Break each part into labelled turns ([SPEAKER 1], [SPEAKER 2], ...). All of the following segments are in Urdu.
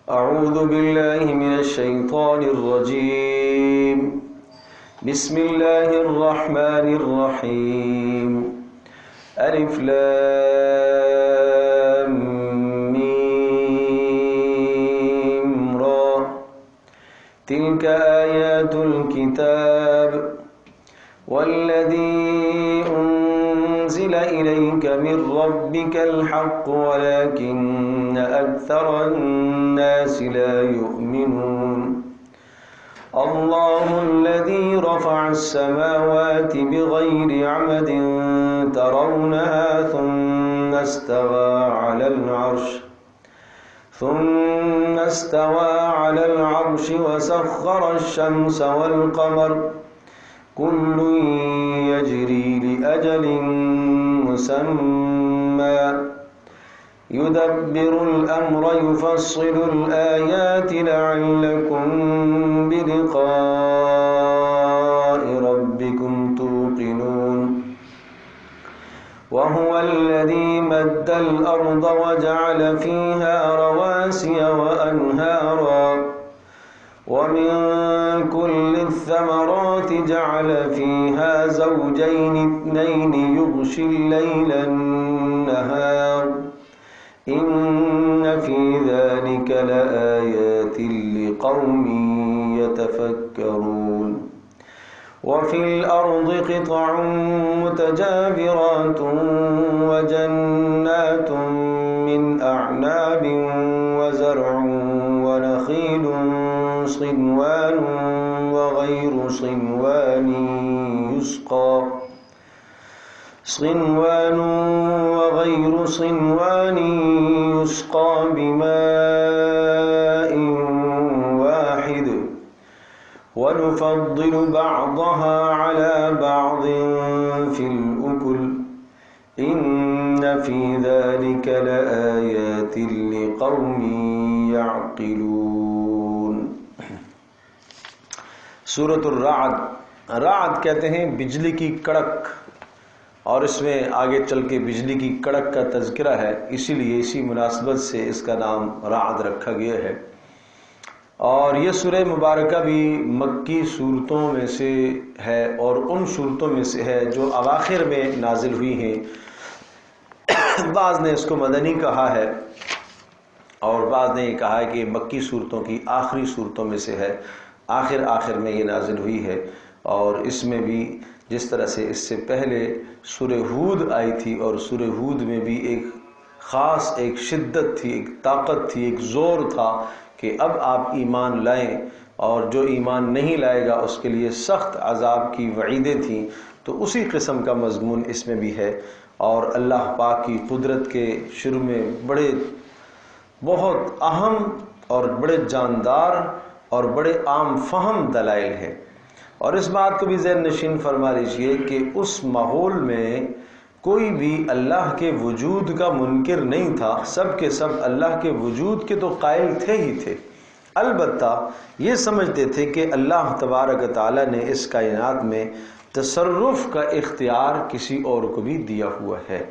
[SPEAKER 1] أعوذ بالله من الشيطان الرجيم بسم الله الرحمن الرحيم ألف لام ميم را تلك آيات الكتاب والذي أنزل إليك من ربك الحق ولكن أكثر الناس لا يؤمنون الله الذي رفع السماوات بغير عمد ترونها ثم استوى على العرش وسخر الشمس والقمر كل يجري لأجل مسمى يدبر الأمر يفصل الآيات لعلكم بلقاء ربكم توقنون وهو الذي مد الأرض وجعل فيها رواسي وأنهارا ومن كل الثمرات جعل فيها زوجين اثنين يغشي الليل النهار إن في ذلك لآيات لقوم يتفكرون وفي الأرض قطع متجاورات وجنات من أعناب وزرع ونخيل صنوان وغير صنوان يسقى بماء واحد ونفضل بعضها على بعض في الأكل إن في ذلك لآيات لقوم يعقلون۔
[SPEAKER 2] سورۃ الرعد، رعد کہتے ہیں بجلی کی کڑک، اور اس میں آگے چل کے بجلی کی کڑک کا تذکرہ ہے، اسی لیے اسی مناسبت سے اس کا نام رعد رکھا گیا ہے۔ اور یہ سورہ مبارکہ بھی مکی صورتوں میں سے ہے، اور ان صورتوں میں سے ہے جو اواخر میں نازل ہوئی ہیں۔ بعض نے اس کو مدنی کہا ہے اور بعض نے یہ کہا ہے کہ مکی صورتوں کی آخری صورتوں میں سے ہے، آخر میں یہ نازل ہوئی ہے۔ اور اس میں بھی جس طرح سے اس سے پہلے سورہ ہود آئی تھی، اور سورہ ہود میں بھی ایک خاص ایک شدت تھی، ایک طاقت تھی، ایک زور تھا کہ اب آپ ایمان لائیں، اور جو ایمان نہیں لائے گا اس کے لیے سخت عذاب کی وعیدیں تھیں، تو اسی قسم کا مضمون اس میں بھی ہے۔ اور اللہ پاک کی قدرت کے شروع میں بہت اہم اور بڑے جاندار اور بڑے عام فہم دلائل ہیں۔ اور اس بات کو بھی ذہن نشین فرما لیجئے کہ اس ماحول میں کوئی بھی اللہ کے وجود کا منکر نہیں تھا، سب کے سب اللہ کے وجود کے تو قائل تھے ہی تھے، البتہ یہ سمجھتے تھے کہ اللہ تبارک تعالی نے اس کائنات میں تصرف کا اختیار کسی اور کو بھی دیا ہوا ہے،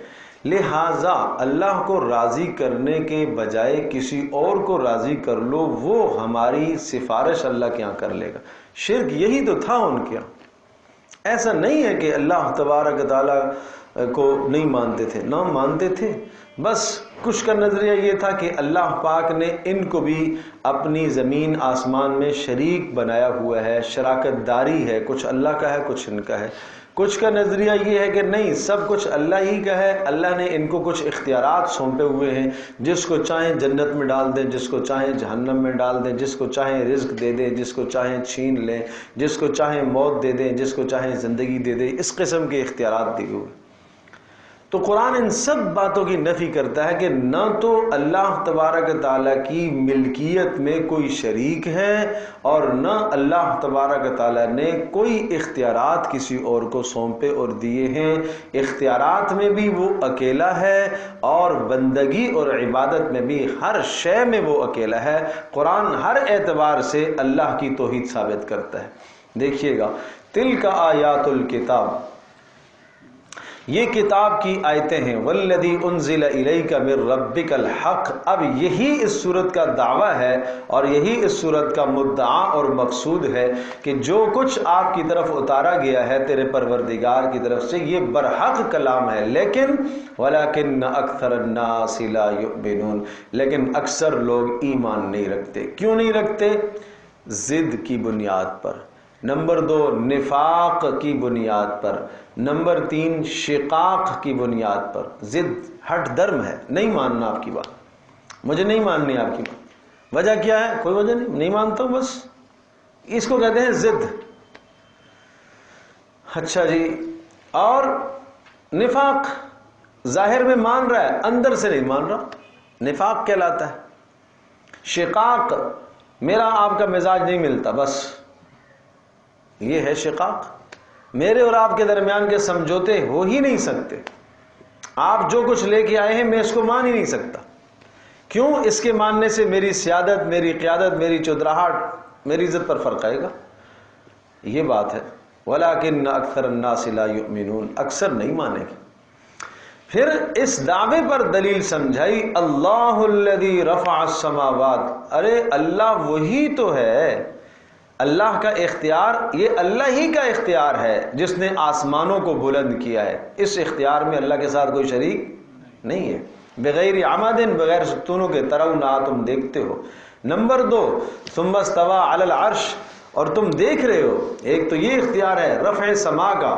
[SPEAKER 2] لہٰذا اللہ کو راضی کرنے کے بجائے کسی اور کو راضی کر لو، وہ ہماری سفارش اللہ کے یہاں کر لے گا۔ شرک یہی تو تھا ان کے یہاں۔ ایسا نہیں ہے کہ اللہ تبارک تعالیٰ کو نہیں مانتے تھے، نہ مانتے تھے، بس کچھ کا نظریہ یہ تھا کہ اللہ پاک نے ان کو بھی اپنی زمین آسمان میں شریک بنایا ہوا ہے، شراکت داری ہے، کچھ اللہ کا ہے کچھ ان کا ہے۔ کچھ کا نظریہ یہ ہے کہ نہیں، سب کچھ اللہ ہی کا ہے، اللہ نے ان کو کچھ اختیارات سونپے ہوئے ہیں، جس کو چاہیں جنت میں ڈال دیں، جس کو چاہیں جہنم میں ڈال دیں، جس کو چاہیں رزق دے دیں، جس کو چاہیں چھین لیں، جس کو چاہیں موت دے دیں، جس کو چاہیں زندگی دے دیں، اس قسم کے اختیارات دیے ہوئے۔ تو قرآن ان سب باتوں کی نفی کرتا ہے کہ نہ تو اللہ تبارک تعالیٰ کی ملکیت میں کوئی شریک ہے، اور نہ اللہ تبارک تعالیٰ نے کوئی اختیارات کسی اور کو سونپے اور دیے ہیں۔ اختیارات میں بھی وہ اکیلا ہے، اور بندگی اور عبادت میں بھی ہر شے میں وہ اکیلا ہے۔ قرآن ہر اعتبار سے اللہ کی توحید ثابت کرتا ہے۔ دیکھیے گا، تلک آیات الکتاب، یہ کتاب کی آیتیں ہیں، والذی انزل الیک من ربک الحق۔ اب یہی اس صورت کا دعویٰ ہے اور یہی اس صورت کا مدعا اور مقصود ہے کہ جو کچھ آپ کی طرف اتارا گیا ہے تیرے پروردگار کی طرف سے یہ برحق کلام ہے، لیکن ولکن اکثر الناس لا یؤمنون، لیکن اکثر لوگ ایمان نہیں رکھتے۔ کیوں نہیں رکھتے؟ ضد کی بنیاد پر، نمبر 2 نفاق کی بنیاد پر، نمبر 3 شقاق کی بنیاد پر۔ ضد ہٹ درم ہے، نہیں ماننا آپ کی بات، مجھے نہیں ماننی آپ کی بات۔ وجہ کیا ہے؟ کوئی وجہ نہیں مانتا ہوں بس، اس کو کہتے ہیں ضد۔ اچھا جی، اور نفاق ظاہر میں مان رہا ہے، اندر سے نہیں مان رہا، نفاق کہلاتا ہے۔ شقاق میرا آپ کا مزاج نہیں ملتا، بس یہ ہے شقاق، میرے اور آپ کے درمیان کے سمجھوتے ہو ہی نہیں سکتے۔ آپ جو کچھ لے کے آئے ہیں میں اس کو مان ہی نہیں سکتا۔ کیوں؟ اس کے ماننے سے میری سیادت، میری قیادت، میری چودراہٹ، میری عزت پر فرق آئے گا، یہ بات ہے۔ وَلَكِنَّ أَكْثَرَ النَّاسِ لَا يُؤْمِنُونَ، اکثر نہیں مانیں گے۔ پھر اس دعوے پر دلیل سمجھائی، اللہ الذی رفع السماوات، ارے اللہ وہی تو ہے، اللہ کا اختیار، یہ اللہ ہی کا اختیار ہے جس نے آسمانوں کو بلند کیا ہے۔ اس اختیار میں اللہ کے ساتھ کوئی شریک نہیں ہے، بغیر عمد، بغیر ستونوں کے ترونہ تم دیکھتے ہو۔ نمبر 2 ثم استوى علی العرش، اور تم دیکھ رہے ہو، ایک تو یہ اختیار ہے رفع سما کا،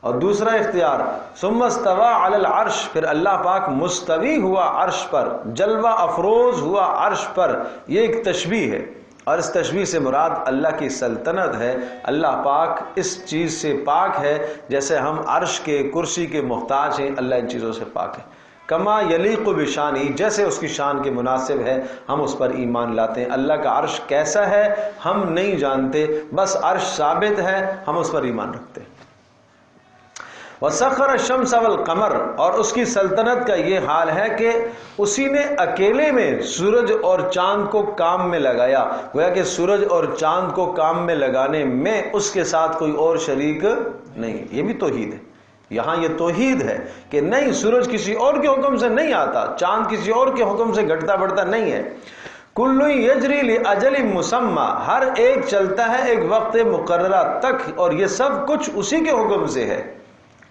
[SPEAKER 2] اور دوسرا اختیار ثم استوى علی العرش، پھر اللہ پاک مستوی ہوا عرش پر، جلوہ افروز ہوا عرش پر۔ یہ ایک تشبیہ ہے، اور اس تشبیہ سے مراد اللہ کی سلطنت ہے۔ اللہ پاک اس چیز سے پاک ہے جیسے ہم عرش کے، کرسی کے محتاج ہیں، اللہ ان چیزوں سے پاک ہے۔ کما یلیق بشانی، جیسے اس کی شان کے مناسب ہے ہم اس پر ایمان لاتے ہیں۔ اللہ کا عرش کیسا ہے ہم نہیں جانتے، بس عرش ثابت ہے، ہم اس پر ایمان رکھتے ہیں۔ وَسَخَّرَ الشَّمْسَ وَالْقَمَرَ، اور اس کی سلطنت کا یہ حال ہے کہ اسی نے اکیلے میں سورج اور چاند کو کام میں لگایا، گویا کہ سورج اور چاند کو کام میں لگانے میں اس کے ساتھ کوئی اور شریک نہیں۔ یہ بھی توحید ہے، یہاں یہ توحید ہے کہ نہیں، سورج کسی اور کے حکم سے نہیں آتا، چاند کسی اور کے حکم سے گھٹتا بڑھتا نہیں ہے۔ کل یجری لاجل مسمى، ہر ایک چلتا ہے ایک وقت مقررہ تک، اور یہ سب کچھ اسی کے حکم سے ہے۔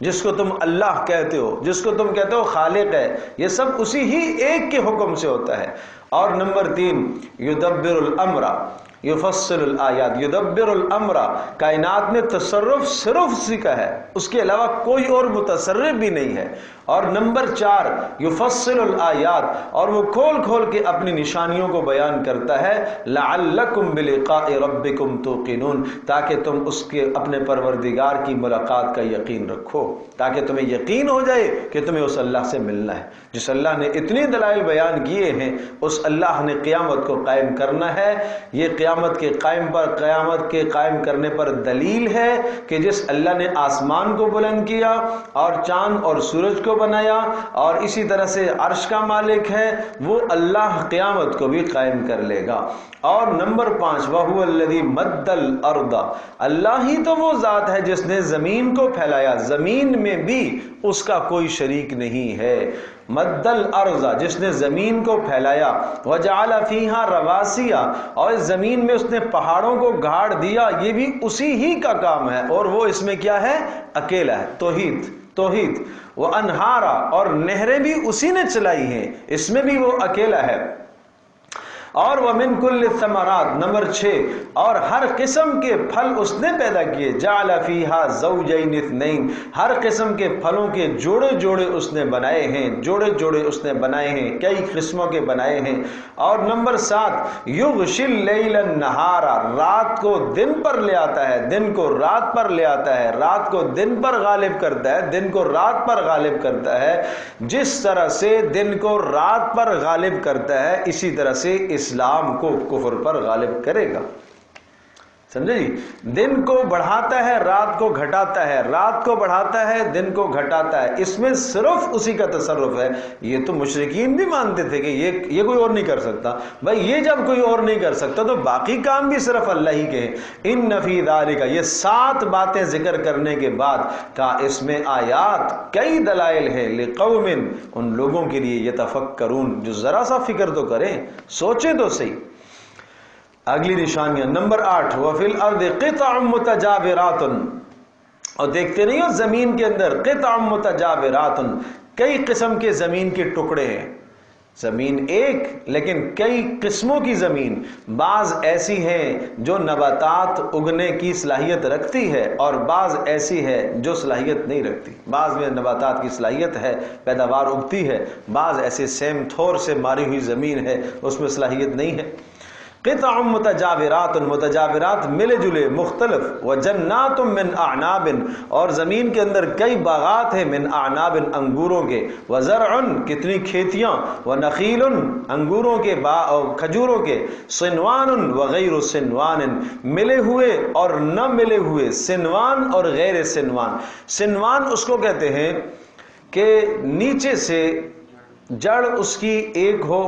[SPEAKER 2] جس کو تم اللہ کہتے ہو، جس کو تم کہتے ہو خالق ہے، یہ سب اسی ہی ایک کے حکم سے ہوتا ہے۔ اور نمبر 3 یدبر الامر یفصل الآیات، یدبر الامر، کائنات میں تصرف صرف اسی کا ہے، اس کے علاوہ کوئی اور متصرف بھی نہیں ہے۔ اور نمبر 4 یفصل الآیات، اور وہ کھول کھول کے اپنی نشانیوں کو بیان کرتا ہے، لعلکم بلقاء ربکم توقنون، تاکہ تم اس کے اپنے پروردگار کی ملاقات کا یقین رکھو، تاکہ تمہیں یقین ہو جائے کہ تمہیں اس اللہ سے ملنا ہے۔ جس اللہ نے اتنی دلائل بیان کیے ہیں، اس اللہ نے قیامت کو قائم کرنا ہے۔ یہ قیامت کے قائم کرنے پر دلیل ہے کہ جس اللہ نے آسمان کو بلند کیا اور چاند اور سورج کو بنایا اور اسی طرح سے عرش کا مالک ہے، وہ اللہ قیامت کو بھی قائم کر لے گا۔ اور نمبر 5 وَهُوَ الَّذِي مَدَّ الْأَرْضَ، اللہ ہی تو وہ ذات ہے جس نے زمین کو پھیلایا، زمین میں بھی اس کا کوئی شریک نہیں ہے۔ مد الارض، جس نے زمین کو پھیلایا، وجعل فیہا رواسیا، اور اس زمین میں اس نے پہاڑوں کو گاڑ دیا، یہ بھی اسی ہی کا کام ہے، اور وہ اس میں کیا ہے؟ اکیلا ہے، توحید۔ وانہارا، اور نہریں بھی اسی نے چلائی ہیں، اس میں بھی وہ اکیلا ہے۔ اور وَمِن كُلِّ الثَّمَرَاتِ، نمبر 6، اور ہر قسم کے پھل اس نے پیدا کیے، جَعَلَ فِيهَا زَوْجَيْنِ اثْنَيْنِ، ہر قسم کے پھلوں کے جوڑے جوڑے اس نے بنائے ہیں، جوڑے اس نے بنائے ہیں، کئی قسموں کے بنائے ہیں۔ اور نمبر 7 يُغْشِي اللَّيْلَ النَّهَارَ، رات کو دن پر لے آتا ہے، دن کو رات پر لے آتا ہے، رات کو دن پر غالب کرتا ہے، دن کو رات پر غالب کرتا ہے۔ جس طرح سے دن کو رات پر غالب کرتا ہے، اسی طرح سے اسلام کو کفر پر غالب کرے گا۔ سمجھے جی؟ دن کو بڑھاتا ہے رات کو گھٹاتا ہے، رات کو بڑھاتا ہے دن کو گھٹاتا ہے، اس میں صرف اسی کا تصرف ہے۔ یہ تو مشرکین بھی مانتے تھے کہ یہ کوئی اور نہیں کر سکتا۔ بھائی یہ جب کوئی اور نہیں کر سکتا تو باقی کام بھی صرف اللہ ہی کے ہیں۔ ان فی ذالک، یہ 7 باتیں ذکر کرنے کے بعد کہا اس میں آیات کئی دلائل ہیں، لقوم، ان لوگوں کے لیے یتفکرون، جو ذرا سا فکر تو کریں، سوچیں تو صحیح۔ اگلی نشانیاں نمبر 8، وَفِي الْأَرْضِ قِطَعٌ مُتَجَاوِرَاتٌ، اور دیکھتے نہیں ہو زمین کے اندر قِطَعٌ مُتَجَاوِرَاتٌ، کئی قسم کے زمین کے ٹکڑے ہیں۔ زمین ایک لیکن کئی قسموں کی زمین، بعض ایسی ہیں جو نباتات اگنے کی صلاحیت رکھتی ہے اور بعض ایسی ہے جو صلاحیت نہیں رکھتی۔ بعض میں نباتات کی صلاحیت ہے، پیداوار اگتی ہے، بعض ایسے سیم تھور سے ماری ہوئی زمین ہے، اس میں صلاحیت نہیں ہے۔ قطع متجاورات، متجاورات ملے جلے مختلف، وجنات من اعناب، اور زمین کے اندر کئی باغات ہیں، من اعناب، انگوروں کے، وزرع، کتنی کھیتیاں، ونخیل، انگوروں کے کھجوروں کے، صنوان وغیر صنوان، ملے ہوئے اور نہ ملے ہوئے، صنوان اور غیر صنوان۔ صنوان اس کو کہتے ہیں کہ نیچے سے جڑ اس کی ایک ہو،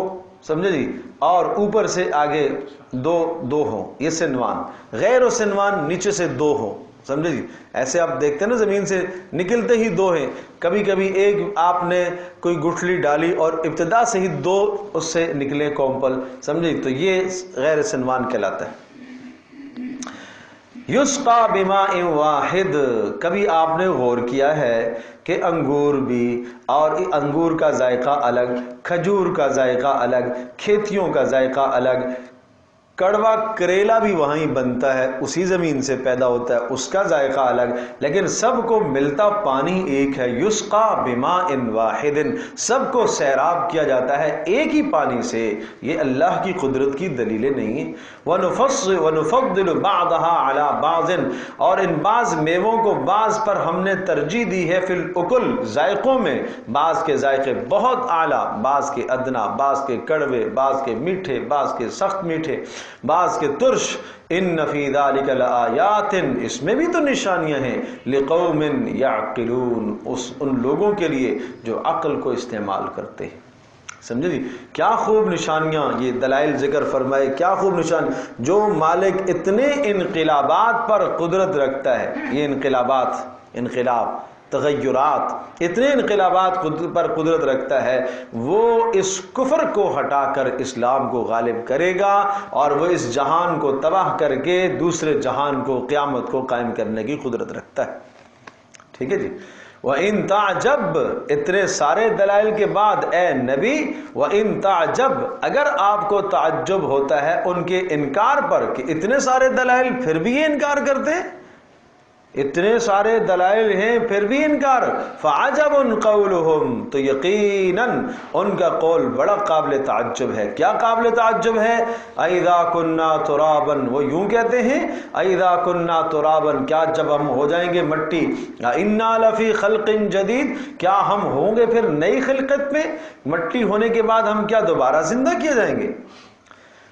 [SPEAKER 2] سمجھے جی، اور اوپر سے آگے دو ہوں، یہ صنوان۔ غیر و صنوان نیچے سے 2 ہوں، سمجھے جی۔ ایسے آپ دیکھتے ہیں نا زمین سے نکلتے ہی 2 ہیں، کبھی کبھی ایک آپ نے کوئی گٹھلی ڈالی اور ابتدا سے ہی 2 اس سے نکلے کومپل، سمجھے، تو یہ غیر صنوان کہلاتا ہے۔ یسقا بماء واحد، کبھی آپ نے غور کیا ہے کہ انگور بھی، اور انگور کا ذائقہ الگ، کھجور کا ذائقہ الگ، کھیتیوں کا ذائقہ الگ، کڑوا کریلا بھی وہیں بنتا ہے، اسی زمین سے پیدا ہوتا ہے، اس کا ذائقہ الگ، لیکن سب کو ملتا پانی ایک ہے۔ یسقا بماء واحد، سب کو سیراب کیا جاتا ہے ایک ہی پانی سے۔ یہ اللہ کی قدرت کی دلیلیں نہیں ہیں۔ وَنُفَضِّلُ بَعْضَهَا عَلَى بَعْضٍ، اور ان بعض میووں کو بعض پر ہم نے ترجیح دی ہے، فی الاکل، ذائقوں میں، بعض کے ذائقے بہت اعلیٰ، بعض کے ادنا، بعض کے کڑوے، بعض کے میٹھے، بعض کے سخت میٹھے، بعض کے ترش۔ ان فی ذالک لآیات، اس میں بھی تو نشانیاں ہیں، لقوم یعقلون، ان لوگوں کے لیے جو عقل کو استعمال کرتے ہیں۔ سمجھے جی؟ کیا خوب نشانیاں یہ دلائل ذکر فرمائے، کیا خوب نشان۔ جو مالک اتنے انقلابات پر قدرت رکھتا ہے، یہ انقلاب، تغیرات، اتنے انقلابات پر قدرت رکھتا ہے، وہ اس کفر کو ہٹا کر اسلام کو غالب کرے گا، اور وہ اس جہان کو تباہ کر کے دوسرے جہان کو، قیامت کو قائم کرنے کی قدرت رکھتا ہے۔ ٹھیک ہے جی۔ وَإِن تَعْجَبْ، اتنے سارے دلائل کے بعد اے نبی، وَإِن تَعْجَبْ، اگر آپ کو تعجب ہوتا ہے ان کے انکار پر کہ اتنے سارے دلائل پھر بھی یہ انکار کرتے ہیں، اتنے سارے دلائل ہیں پھر بھی انکار، فَعَجَبٌ قَوْلُهُمْ، تو یقیناً ان کا قول بڑا قابل تعجب ہے۔ کیا قابل تعجب ہے؟ اَإِذَا كُنَّا تُرَابًا، وہ یوں کہتے ہیں، اَإِذَا كُنَّا تُرَابًا، کیا جب ہم ہو جائیں گے مٹی، اِنَّا لَفِي خَلْقٍ جَدِيدٍ، کیا ہم ہوں گے پھر نئی خلقت میں، مٹی ہونے کے بعد ہم کیا دوبارہ زندہ کیے جائیں گے؟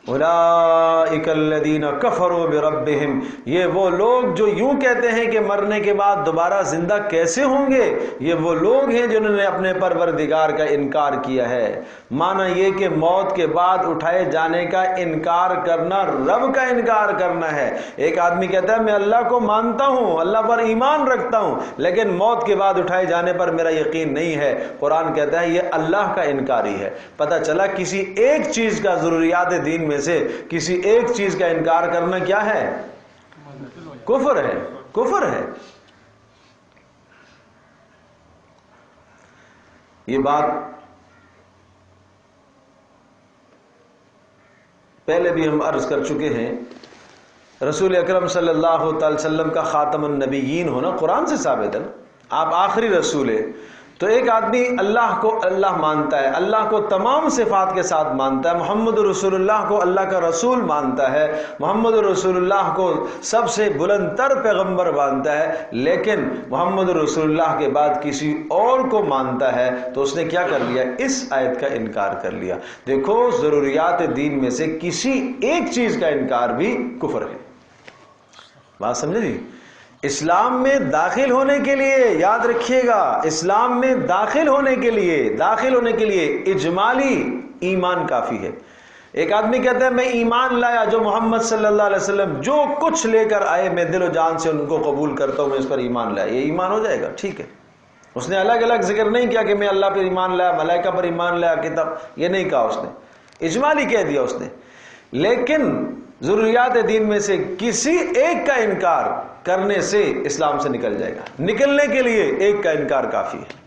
[SPEAKER 2] اولئک الذین کفروا بربہم، یہ وہ لوگ جو یوں کہتے ہیں کہ مرنے کے بعد دوبارہ زندہ کیسے ہوں گے، یہ وہ لوگ ہیں جنہوں نے اپنے پروردگار کا انکار کیا ہے۔ معنی یہ کہ موت کے بعد اٹھائے جانے کا انکار کرنا رب کا انکار کرنا ہے۔ ایک آدمی کہتا ہے میں اللہ کو مانتا ہوں، اللہ پر ایمان رکھتا ہوں، لیکن موت کے بعد اٹھائے جانے پر میرا یقین نہیں ہے۔ قرآن کہتا ہے یہ اللہ کا انکاری ہے۔ پتہ چلا کسی ایک چیز کا، ضروریات دین میں سے کسی ایک چیز کا انکار کرنا کیا ہے؟ کفر ہے، کفر ہے۔ یہ بات پہلے بھی ہم عرض کر چکے ہیں، رسول اکرم صلی اللہ تعالی وسلم کا خاتم النبیین ہونا قرآن سے ثابت ہے نا، آپ آخری رسول ہیں۔ تو ایک آدمی اللہ کو اللہ مانتا ہے، اللہ کو تمام صفات کے ساتھ مانتا ہے، محمد رسول اللہ کو اللہ کا رسول مانتا ہے، محمد رسول اللہ کو سب سے بلند تر پیغمبر مانتا ہے، لیکن محمد رسول اللہ کے بعد کسی اور کو مانتا ہے، تو اس نے کیا کر لیا؟ اس آیت کا انکار کر لیا۔ دیکھو ضروریات دین میں سے کسی ایک چیز کا انکار بھی کفر ہے۔ بات سمجھے جی؟ اسلام میں داخل ہونے کے لیے یاد رکھیے گا، اسلام میں داخل ہونے کے لیے اجمالی ایمان کافی ہے۔ ایک آدمی کہتا ہے میں ایمان لایا، جو محمد صلی اللہ علیہ وسلم جو کچھ لے کر آئے میں دل و جان سے ان کو قبول کرتا ہوں، میں اس پر ایمان لایا، یہ ایمان ہو جائے گا؟ ٹھیک ہے، اس نے الگ الگ ذکر نہیں کیا کہ میں اللہ پر ایمان لایا، ملائکہ پر ایمان لایا، کتاب، یہ نہیں کہا اس نے، اجمالی کہہ دیا اس نے۔ لیکن ضروریات دین میں سے کسی ایک کا انکار کرنے سے اسلام سے نکل جائے گا۔ نکلنے کے لیے ایک کا انکار کافی ہے،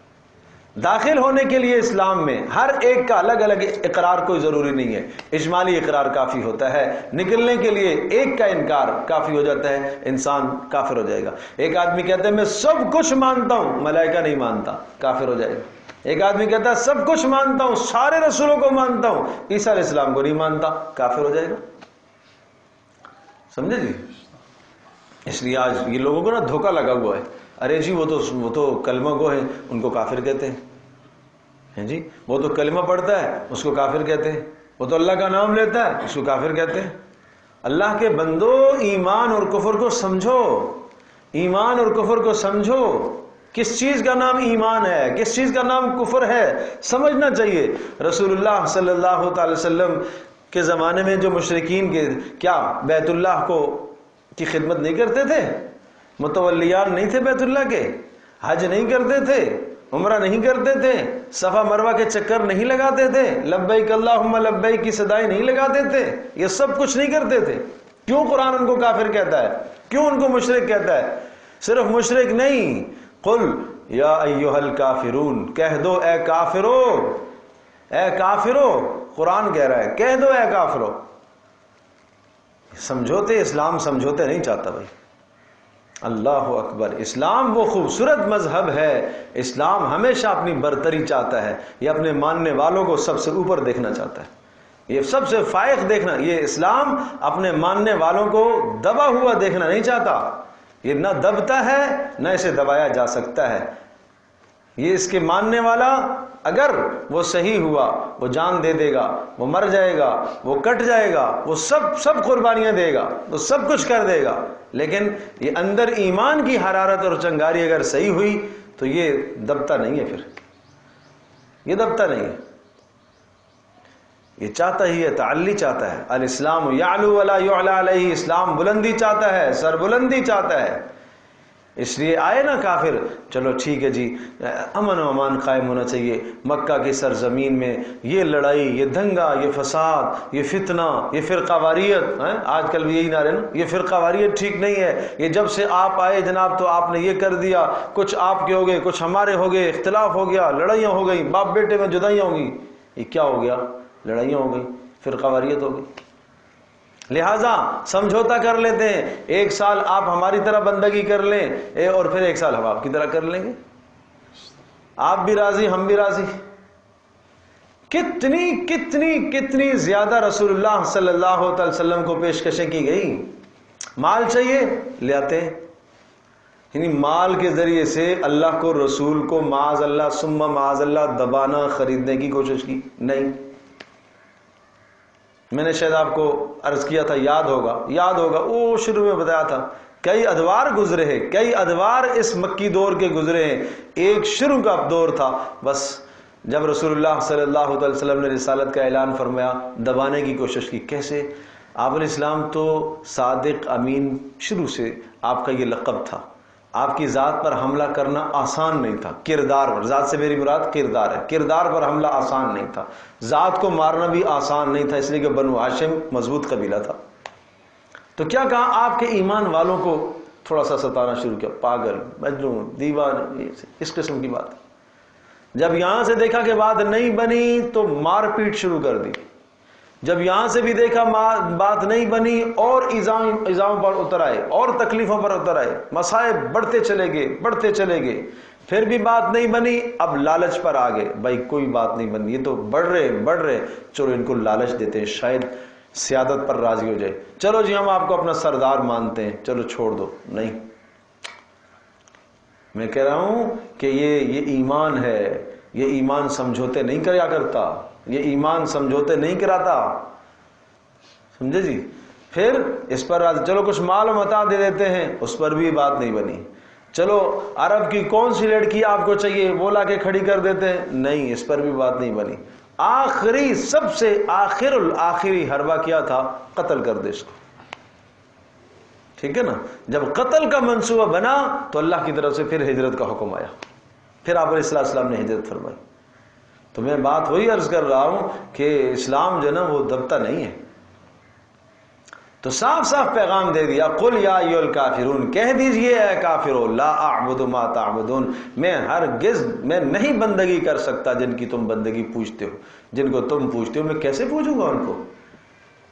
[SPEAKER 2] داخل ہونے کے لیے اسلام میں ہر ایک کا الگ الگ اقرار کوئی ضروری نہیں ہے، اجمالی اقرار کافی ہوتا ہے۔ نکلنے کے لیے ایک کا انکار کافی ہو جاتا ہے، انسان کافر ہو جائے گا۔ ایک آدمی کہتا ہے میں سب کچھ مانتا ہوں، ملائکہ نہیں مانتا، کافر ہو جائے گا۔ ایک آدمی کہتا ہے سب کچھ مانتا ہوں، سارے رسولوں کو مانتا ہوں، عیسیٰ علیہ السلام کو نہیں مانتا، کافر ہو جائے گا۔ سمجھے جی؟ اس لیے آج یہ لوگوں کو نا دھوکہ لگا ہوا ہے، ارے جی وہ تو کلمہ گو ہے، ان کو کافر کہتے ہیں جی، وہ تو کلمہ پڑھتا ہے اس کو کافر کہتے ہیں، وہ تو اللہ کا نام لیتا ہے اس کو کافر کہتے ہیں۔ اللہ کے بندو، ایمان اور کفر کو سمجھو، ایمان اور کفر کو سمجھو، کس چیز کا نام ایمان ہے، کس چیز کا نام کفر ہے، سمجھنا چاہیے۔ رسول اللہ صلی اللہ تعالی وسلم کے زمانے میں جو مشرکین کے کیا بیت اللہ کی خدمت نہیں کرتے تھے؟ متولیان نہیں تھے بیت اللہ کے؟ حج نہیں کرتے تھے؟ عمرہ نہیں کرتے تھے؟ صفا مروہ کے چکر نہیں لگاتے تھے؟ لبیک اللہم لبیک کی صدائیں نہیں لگاتے تھے؟ یہ سب کچھ نہیں کرتے تھے؟ کیوں قرآن ان کو کافر کہتا ہے؟ کیوں ان کو مشرک کہتا ہے؟ صرف مشرک نہیں، قل یا ایھا الکافرون، کہہ دو اے کافرو، اے کافرو، قرآن کہہ رہا ہے کہہ دو اے کافرو۔ سمجھوتے، اسلام سمجھوتے نہیں چاہتا بھائی۔ اللہ اکبر، اسلام وہ خوبصورت مذہب ہے، اسلام ہمیشہ اپنی برتری چاہتا ہے، یہ اپنے ماننے والوں کو سب سے اوپر دیکھنا چاہتا ہے، یہ سب سے فائق دیکھنا، یہ اسلام اپنے ماننے والوں کو دبا ہوا دیکھنا نہیں چاہتا، یہ نہ دبتا ہے نہ اسے دبایا جا سکتا ہے۔ یہ اس کے ماننے والا اگر وہ صحیح ہوا وہ جان دے دے گا، وہ مر جائے گا، وہ کٹ جائے گا، وہ سب قربانیاں دے گا، وہ سب کچھ کر دے گا، لیکن یہ اندر ایمان کی حرارت اور چنگاری اگر صحیح ہوئی تو یہ دبتا نہیں ہے، پھر یہ دبتا نہیں ہے، یہ چاہتا ہی ہے، تعلی چاہتا ہے۔ الاسلام یعلو ولا یعلی علیہ، اسلام بلندی چاہتا ہے، سر بلندی چاہتا ہے۔ اس لیے آئے نا کافر، چلو ٹھیک ہے جی، امن و امان قائم ہونا چاہیے مکہ کی سرزمین میں، یہ لڑائی، یہ دنگا، یہ فساد، یہ فتنہ، یہ فرقہ واریت، آج کل بھی یہی نعرے نا، یہ فرقہ واریت ٹھیک نہیں ہے، یہ جب سے آپ آئے جناب تو آپ نے یہ کر دیا، کچھ آپ کے ہو گئے، کچھ ہمارے ہو گئے، اختلاف ہو گیا، لڑائیاں ہو گئی، باپ بیٹے میں جدائیاں ہو گئی۔ یہ کیا ہو گیا؟ لڑائیاں ہو گئی، فرقہ واریت ہو گئی۔ لہٰذا سمجھوتا کر لیتے ہیں، ایک سال آپ ہماری طرح بندگی کر لیں اور پھر ایک سال ہم آپ کی طرح کر لیں گے، آپ بھی راضی ہم بھی راضی۔ کتنی کتنی کتنی زیادہ رسول اللہ صلی اللہ علیہ وسلم کو پیشکشیں کی گئی، مال چاہیے لے آتے ہیں، یعنی مال کے ذریعے سے اللہ کو، رسول کو معاذ اللہ ثم معاذ اللہ دبانا، خریدنے کی کوشش کی نہیں۔ میں نے شاید آپ کو عرض کیا تھا، یاد ہوگا وہ شروع میں بتایا تھا، کئی ادوار گزرے ہیں، کئی ادوار اس مکی دور کے گزرے ہیں۔ ایک شروع کا دور تھا، بس جب رسول اللہ صلی اللہ علیہ وسلم نے رسالت کا اعلان فرمایا، دبانے کی کوشش کی۔ کیسے؟ آپ علیہ السلام تو صادق امین، شروع سے آپ کا یہ لقب تھا، آپ کی ذات پر حملہ کرنا آسان نہیں تھا، کردار پر، ذات سے میری مراد کردار ہے، کردار پر حملہ آسان نہیں تھا، ذات کو مارنا بھی آسان نہیں تھا، اس لیے کہ بنو ہاشم مضبوط قبیلہ تھا۔ تو کیا کہا، آپ کے ایمان والوں کو تھوڑا سا ستانا شروع کیا، پاگل، مجنون، دیوانے، اس قسم کی بات۔ جب یہاں سے دیکھا کہ بات نہیں بنی تو مار پیٹ شروع کر دی، جب یہاں سے بھی دیکھا بات نہیں بنی اور ایذاؤں پر اتر آئے اور تکلیفوں پر اتر آئے، مصائب بڑھتے چلے گئے، پھر بھی بات نہیں بنی، اب لالچ پر آ گئے، بھائی کوئی بات نہیں بنی، یہ تو بڑھ رہے، چلو ان کو لالچ دیتے ہیں، شاید سیادت پر راضی ہو جائے، چلو جی ہم آپ کو اپنا سردار مانتے ہیں، چلو چھوڑ دو۔ نہیں، میں کہہ رہا ہوں کہ یہ ایمان ہے، یہ ایمان سمجھوتے نہیں کریا کرتا، یہ ایمان سمجھوتے نہیں کراتا، سمجھے جی؟ پھر اس پر چلو کچھ مال و متاع دے دیتے ہیں، اس پر بھی بات نہیں بنی. چلو عرب کی کون سی لڑکی آپ کو چاہیے وہ لا کے کھڑی کر دیتے ہیں، نہیں، اس پر بھی بات نہیں بنی. آخری سب سے آخر الآخری حربہ کیا تھا؟ قتل کر دے اس کو. ٹھیک ہے نا؟ جب قتل کا منصوبہ بنا تو اللہ کی طرف سے پھر ہجرت کا حکم آیا، پھر آپ علیہ السلام نے ہجرت فرمائی. تو میں بات وہی عرض کر رہا ہوں کہ اسلام جو ہے نا وہ دبتا نہیں ہے. تو صاف صاف پیغام دے دیا، قل یا ایھا الکافرون، کہہ دیجئے اے کافرو، لا اعبد ما تعبدون، میں ہرگز میں نہیں بندگی کر سکتا جن کی تم بندگی پوچھتے ہو. جن کو تم پوچھتے ہو میں کیسے پوچھوں گا ان کو؟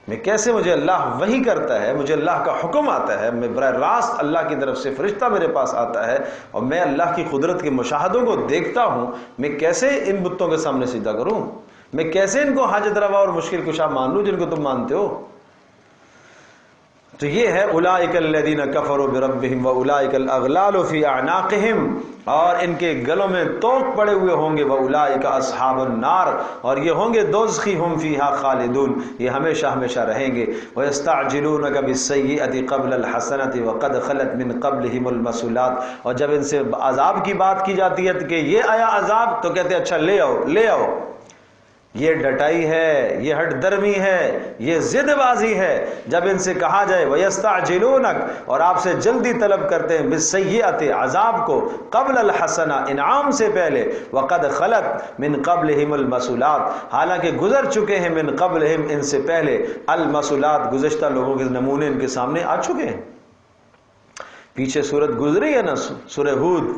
[SPEAKER 2] میں کیسے؟ مجھے اللہ وحی کرتا ہے، مجھے اللہ کا حکم آتا ہے، میں براہ راست اللہ کی طرف سے فرشتہ میرے پاس آتا ہے اور میں اللہ کی قدرت کے مشاہدوں کو دیکھتا ہوں. میں کیسے ان بتوں کے سامنے سجدہ کروں؟ میں کیسے ان کو حاجت روا اور مشکل کشا مان لوں جن کو تم مانتے ہو؟ تو یہ ہے اولئک الذین کفروا بربہم واولئک الاغلال فی اعناقہم، اور ان کے گلوں میں توق پڑے ہوئے ہوں گے، واولئک اصحاب النار، اور یہ ہوں گے دوزخی، ہم فیہا خالدون، یہ ہمیشہ ہمیشہ رہیں گے. ویستعجلونک بالسیئۃ قبل الحسنۃ وقد خلت من قبلہم المثلات، اور جب ان سے عذاب کی بات کی جاتی ہے کہ یہ آیا عذاب تو کہتے ہیں اچھا لے آؤ لے آؤ. یہ ڈٹائی ہے، یہ ہٹ درمی ہے، یہ ضد بازی ہے. جب ان سے کہا جائے وَيَسْتَعْجِلُونَكَ، اور آپ سے جلدی طلب کرتے ہیں، بِالسَّيِّئَةِ، عذاب کو، قبل الحسنہ، انعام سے پہلے، وَقَدْ خَلَتْ مِن قَبْلِهِمُ الْمَثُلَاتِ، حالانکہ گزر چکے ہیں، من قبلہم، ان سے پہلے، المثلات، گزشتہ لوگوں کے نمونے ان کے سامنے آ چکے ہیں. پیچھے سورت گزری ہے نا، سورہ ہود،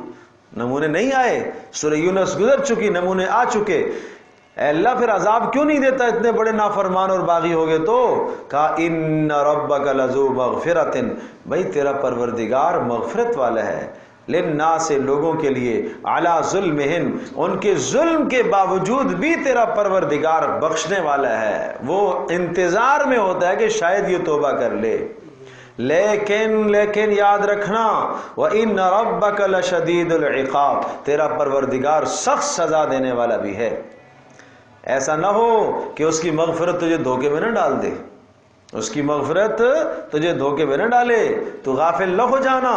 [SPEAKER 2] نمونے نہیں آئے. سورہ یونس گزر چکی، نمونے آ چکے. اے اللہ پھر عذاب کیوں نہیں دیتا؟ اتنے بڑے نافرمان اور باغی ہو گئے تو. کہا ان ربک لذو مغفرۃ، بھائی تیرا پروردگار مغفرت والا ہے، للناس، لوگوں کے لیے، علی ظلمہم، ان کے ظلم کے باوجود بھی تیرا پروردگار بخشنے والا ہے. وہ انتظار میں ہوتا ہے کہ شاید یہ توبہ کر لے. لیکن یاد رکھنا، وَإِنَّ رَبَّكَ لَشَدِيدُ الْعِقَابِ، تیرا پروردگار سخت سزا دینے والا بھی ہے. ایسا نہ ہو کہ اس کی مغفرت تجھے دھوکے میں نہ ڈال دے، اس کی مغفرت تجھے دھوکے میں نہ ڈالے، تو غافل نہ ہو جانا.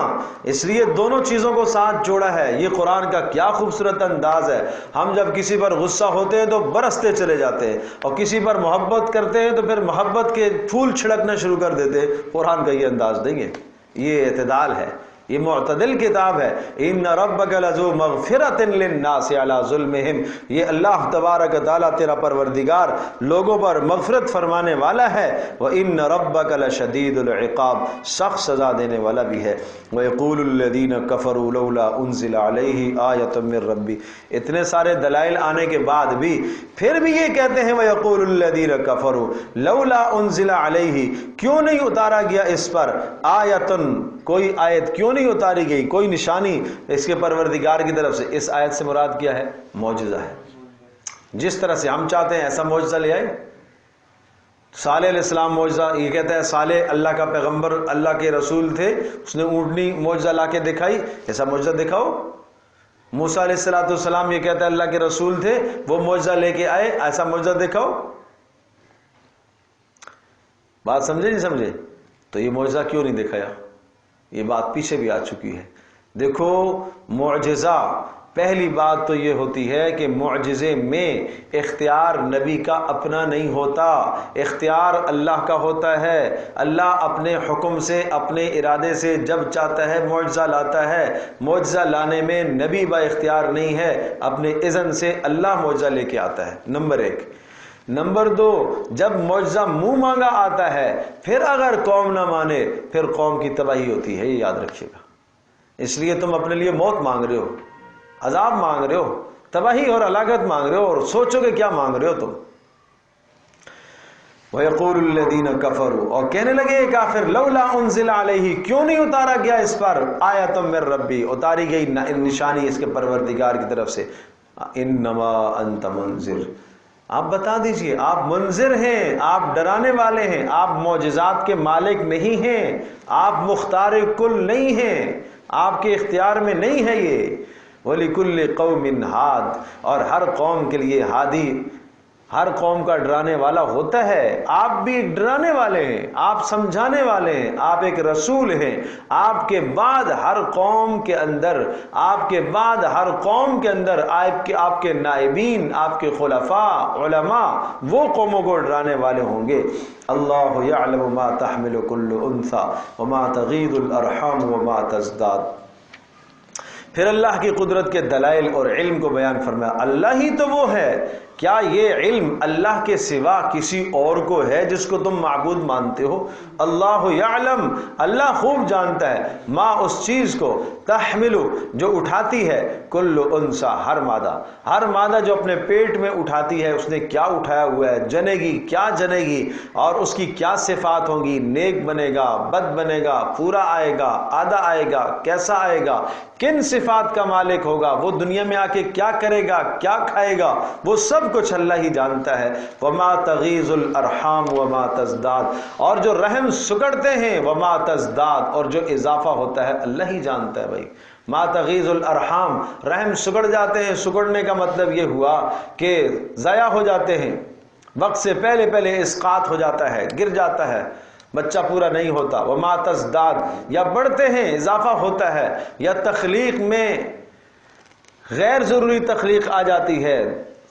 [SPEAKER 2] اس لیے دونوں چیزوں کو ساتھ جوڑا ہے. یہ قرآن کا کیا خوبصورت انداز ہے. ہم جب کسی پر غصہ ہوتے ہیں تو برستے چلے جاتے ہیں، اور کسی پر محبت کرتے ہیں تو پھر محبت کے پھول چھڑکنا شروع کر دیتے ہیں. قرآن کا یہ انداز نہیں ہے، یہ اعتدال ہے، یہ معتدل کتاب ہے. ان ربک لذو مغفرۃ للناس علی ظلمہم، یہ اللہ تبارک تعالیٰ تیرا پروردگار لوگوں پر مغفرت فرمانے والا ہے. وان ربک لشدید العقاب، سخت سزا دینے والا بھی ہے. ویقول الذین کفروا لولا انزل علیہ آیۃ من ربی، اتنے سارے دلائل آنے کے بعد بھی پھر بھی یہ کہتے ہیں، ویقول الذین کفروا لولا انزل علیہ، کیوں نہیں اتارا گیا اس پر، آیتن، کوئی آیت کیوں نہیں اتاری گئی، کوئی نشانی اس کے پروردگار کی طرف سے. اس آیت سے مراد کیا ہے؟ معجزہ ہے. جس طرح سے ہم چاہتے ہیں ایسا معجزہ لے آئے. صالح علیہ السلام معجزہ، یہ کہتا ہے صالح اللہ کا پیغمبر، اللہ کے رسول تھے، اس نے اونٹنی معجزہ لا کے دکھائی، ایسا معجزہ دکھاؤ. موسیٰ علیہ السلام یہ کہتا ہے اللہ کے رسول تھے، وہ معجزہ لے کے آئے، ایسا معجزہ دکھاؤ. بات سمجھے نہیں سمجھے؟ تو یہ معجزہ کیوں نہیں دکھایا؟ یہ بات پیچھے بھی آ چکی ہے. دیکھو معجزہ، پہلی بات تو یہ ہوتی ہے کہ معجزے میں اختیار نبی کا اپنا نہیں ہوتا، اختیار اللہ کا ہوتا ہے. اللہ اپنے حکم سے، اپنے ارادے سے جب چاہتا ہے معجزہ لاتا ہے. معجزہ لانے میں نبی با اختیار نہیں ہے، اپنے اذن سے اللہ معجزہ لے کے آتا ہے. نمبر 1. نمبر 2، جب معجزہ منہ مانگا آتا ہے، پھر اگر قوم نہ مانے پھر قوم کی تباہی ہوتی ہے، یہ یاد رکھیے گا. اس لیے تم اپنے لیے موت مانگ رہے ہو، عذاب مانگ رہے ہو، تباہی اور ہلاکت مانگ رہے ہو، اور سوچو کہ کیا مانگ رہے ہو تم. وَيَقُولُ الَّذِينَ كَفَرُوا، اور کہنے لگے کافر، لولا انزل علیہ، کیوں نہیں اتارا گیا اس پر، آیۃ من ربی، اتاری گئی نشانی اس کے پروردگار کی طرف سے. انما انت منذر، آپ بتا دیجئے آپ منذر ہیں، آپ ڈرانے والے ہیں، آپ معجزات کے مالک نہیں ہیں، آپ مختار کل نہیں ہیں، آپ کے اختیار میں نہیں ہے یہ. وَلِكُلِّ قَوْمٍ ہاد، اور ہر قوم کے لیے ہادی ہر قوم کا ڈرانے والا ہوتا ہے، آپ بھی ایک ڈرانے والے ہیں، آپ سمجھانے والے ہیں، آپ ایک رسول ہیں۔ آپ کے بعد ہر قوم کے اندر آپ کے نائبین، آپ کے خلفاء علماء وہ قوموں کو ڈرانے والے ہوں گے۔ اللہ یعلم ما تحمل کل انثی وما تغیض الارحام وما تزداد۔ پھر اللہ کی قدرت کے دلائل اور علم کو بیان فرمایا۔ اللہ ہی تو وہ ہے، کیا یہ علم اللہ کے سوا کسی اور کو ہے جس کو تم معبود مانتے ہو؟ اللہ یعلم، اللہ خوب جانتا ہے، ما اس چیز کو، تحمل جو اٹھاتی ہے، کل انثی ہر مادہ جو اپنے پیٹ میں اٹھاتی ہے، اس نے کیا اٹھایا ہوا ہے، جنے گی کیا جنے گی، اور اس کی کیا صفات ہوں گی، نیک بنے گا، بد بنے گا، پورا آئے گا، آدھا آئے گا، کیسا آئے گا، کن صفات کا مالک ہوگا، وہ دنیا میں آ کے کیا کرے گا، کیا کھائے گا، وہ سب کچھ اللہ ہی جانتا ہے۔ وما تغیض الارحام وما تزداد، اور جو رحم سکڑتے ہیں، وما تزداد، اور جو اضافہ ہوتا ہے اللہ ہی جانتا ہے۔ بھائی ما تغیض الارحام، رحم سکڑ جاتے ہیں، سکڑنے کا مطلب یہ ہوا کہ ضائع ہو جاتے ہیں، وقت سے پہلے اسقاط ہو جاتا ہے، گر جاتا ہے، بچہ پورا نہیں ہوتا۔ وما تزداد، یا بڑھتے ہیں، اضافہ ہوتا ہے، یا تخلیق میں غیر ضروری تخلیق آ جاتی ہے،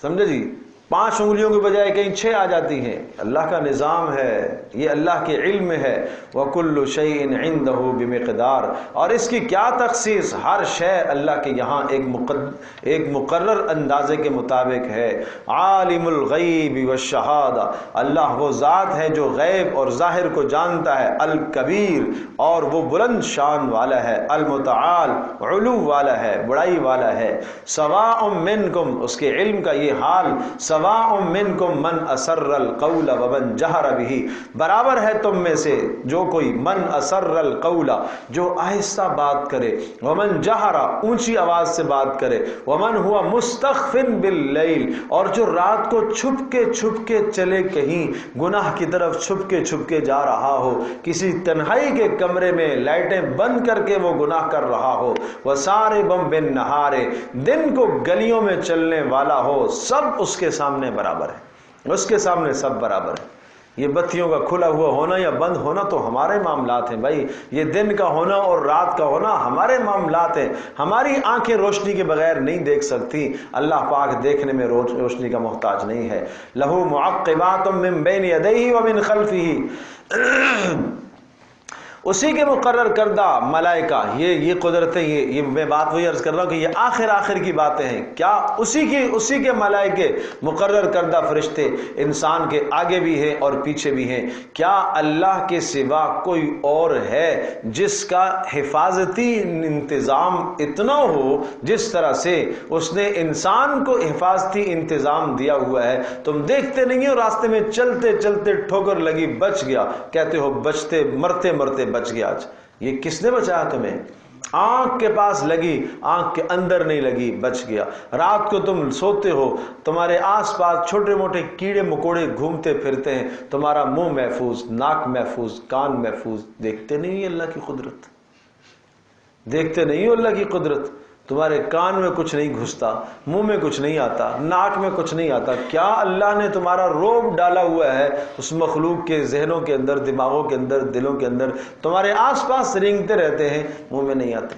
[SPEAKER 2] سمجھے جی، 5 انگلیوں کے بجائے کہیں 6 آ جاتی ہیں۔ اللہ کا نظام ہے، یہ اللہ کے علم میں ہے۔ وَكُلُّ شَيْءٍ عِندَهُ بِمِقْدَارٍ، اور اس کی کیا تخصیص، ہر شے اللہ کے یہاں ایک مقرر اندازے کے مطابق ہے۔ عالم الغیب والشہادہ، اللہ وہ ذات ہے جو غیب اور ظاہر کو جانتا ہے۔ الکبیر، اور وہ بلند شان والا ہے۔ المتعال، علو والا ہے، بڑائی والا ہے۔ سواء منکم، اس کے علم کا یہ حال، سواء منکم من اسر القول ومن جہر به، برابر ہے تم میں سے جو کوئی، من اسر القول، جو آہستہ بات کرے، ومن جہر، اونچی آواز سے بات کرے، ومن ہوا مستخف باللیل، اور جو رات کو چھپ کے چلے کہیں گناہ کی طرف چھپ کے جا رہا ہو، کسی تنہائی کے کمرے میں لائٹیں بند کر کے وہ گناہ کر رہا ہو۔ وساربم بالنہار، دن کو گلیوں میں چلنے والا ہو، سب اس کے سامنے برابر ہے، اس کے سامنے سب برابر ہے۔ یہ بتیوں کا کھلا ہوا ہونا یا بند ہونا تو ہمارے معاملات ہیں بھائی، یہ دن کا ہونا اور رات کا ہونا ہمارے معاملات ہیں، ہماری آنکھیں روشنی کے بغیر نہیں دیکھ سکتی، اللہ پاک دیکھنے میں روشنی کا محتاج نہیں ہے۔ لہو معقبات من بین یدیہ ومن خلفہ، اسی کے مقرر کردہ ملائکہ، یہ قدرتیں، یہ میں بات وہی عرض کر رہا ہوں کہ یہ آخر کی باتیں ہیں، کیا اسی کے ملائکے مقرر کردہ فرشتے انسان کے آگے بھی ہیں اور پیچھے بھی ہیں۔ کیا اللہ کے سوا کوئی اور ہے جس کا حفاظتی انتظام اتنا ہو جس طرح سے اس نے انسان کو حفاظتی انتظام دیا ہوا ہے؟ تم دیکھتے نہیں ہو، راستے میں چلتے ٹھوکر لگی، بچ گیا، کہتے ہو بچتے مرتے بچ گیا۔ آج یہ کس نے بچایا تمہیں؟ آنکھ کے پاس لگی، آنکھ کے اندر نہیں لگی، بچ گیا۔ رات کو تم سوتے ہو، تمہارے آس پاس چھوٹے موٹے کیڑے مکوڑے گھومتے پھرتے ہیں، تمہارا منہ محفوظ، ناک محفوظ، کان محفوظ۔ دیکھتے نہیں اللہ کی قدرت، دیکھتے نہیں ہو اللہ کی قدرت؟ تمہارے کان میں کچھ نہیں گھستا، منہ میں کچھ نہیں آتا، ناک میں کچھ نہیں آتا، کیا اللہ نے تمہارا روب ڈالا ہوا ہے اس مخلوق کے ذہنوں کے اندر، دماغوں کے اندر، دلوں کے اندر، تمہارے آس پاس رینگتے رہتے ہیں، منہ میں نہیں آتے۔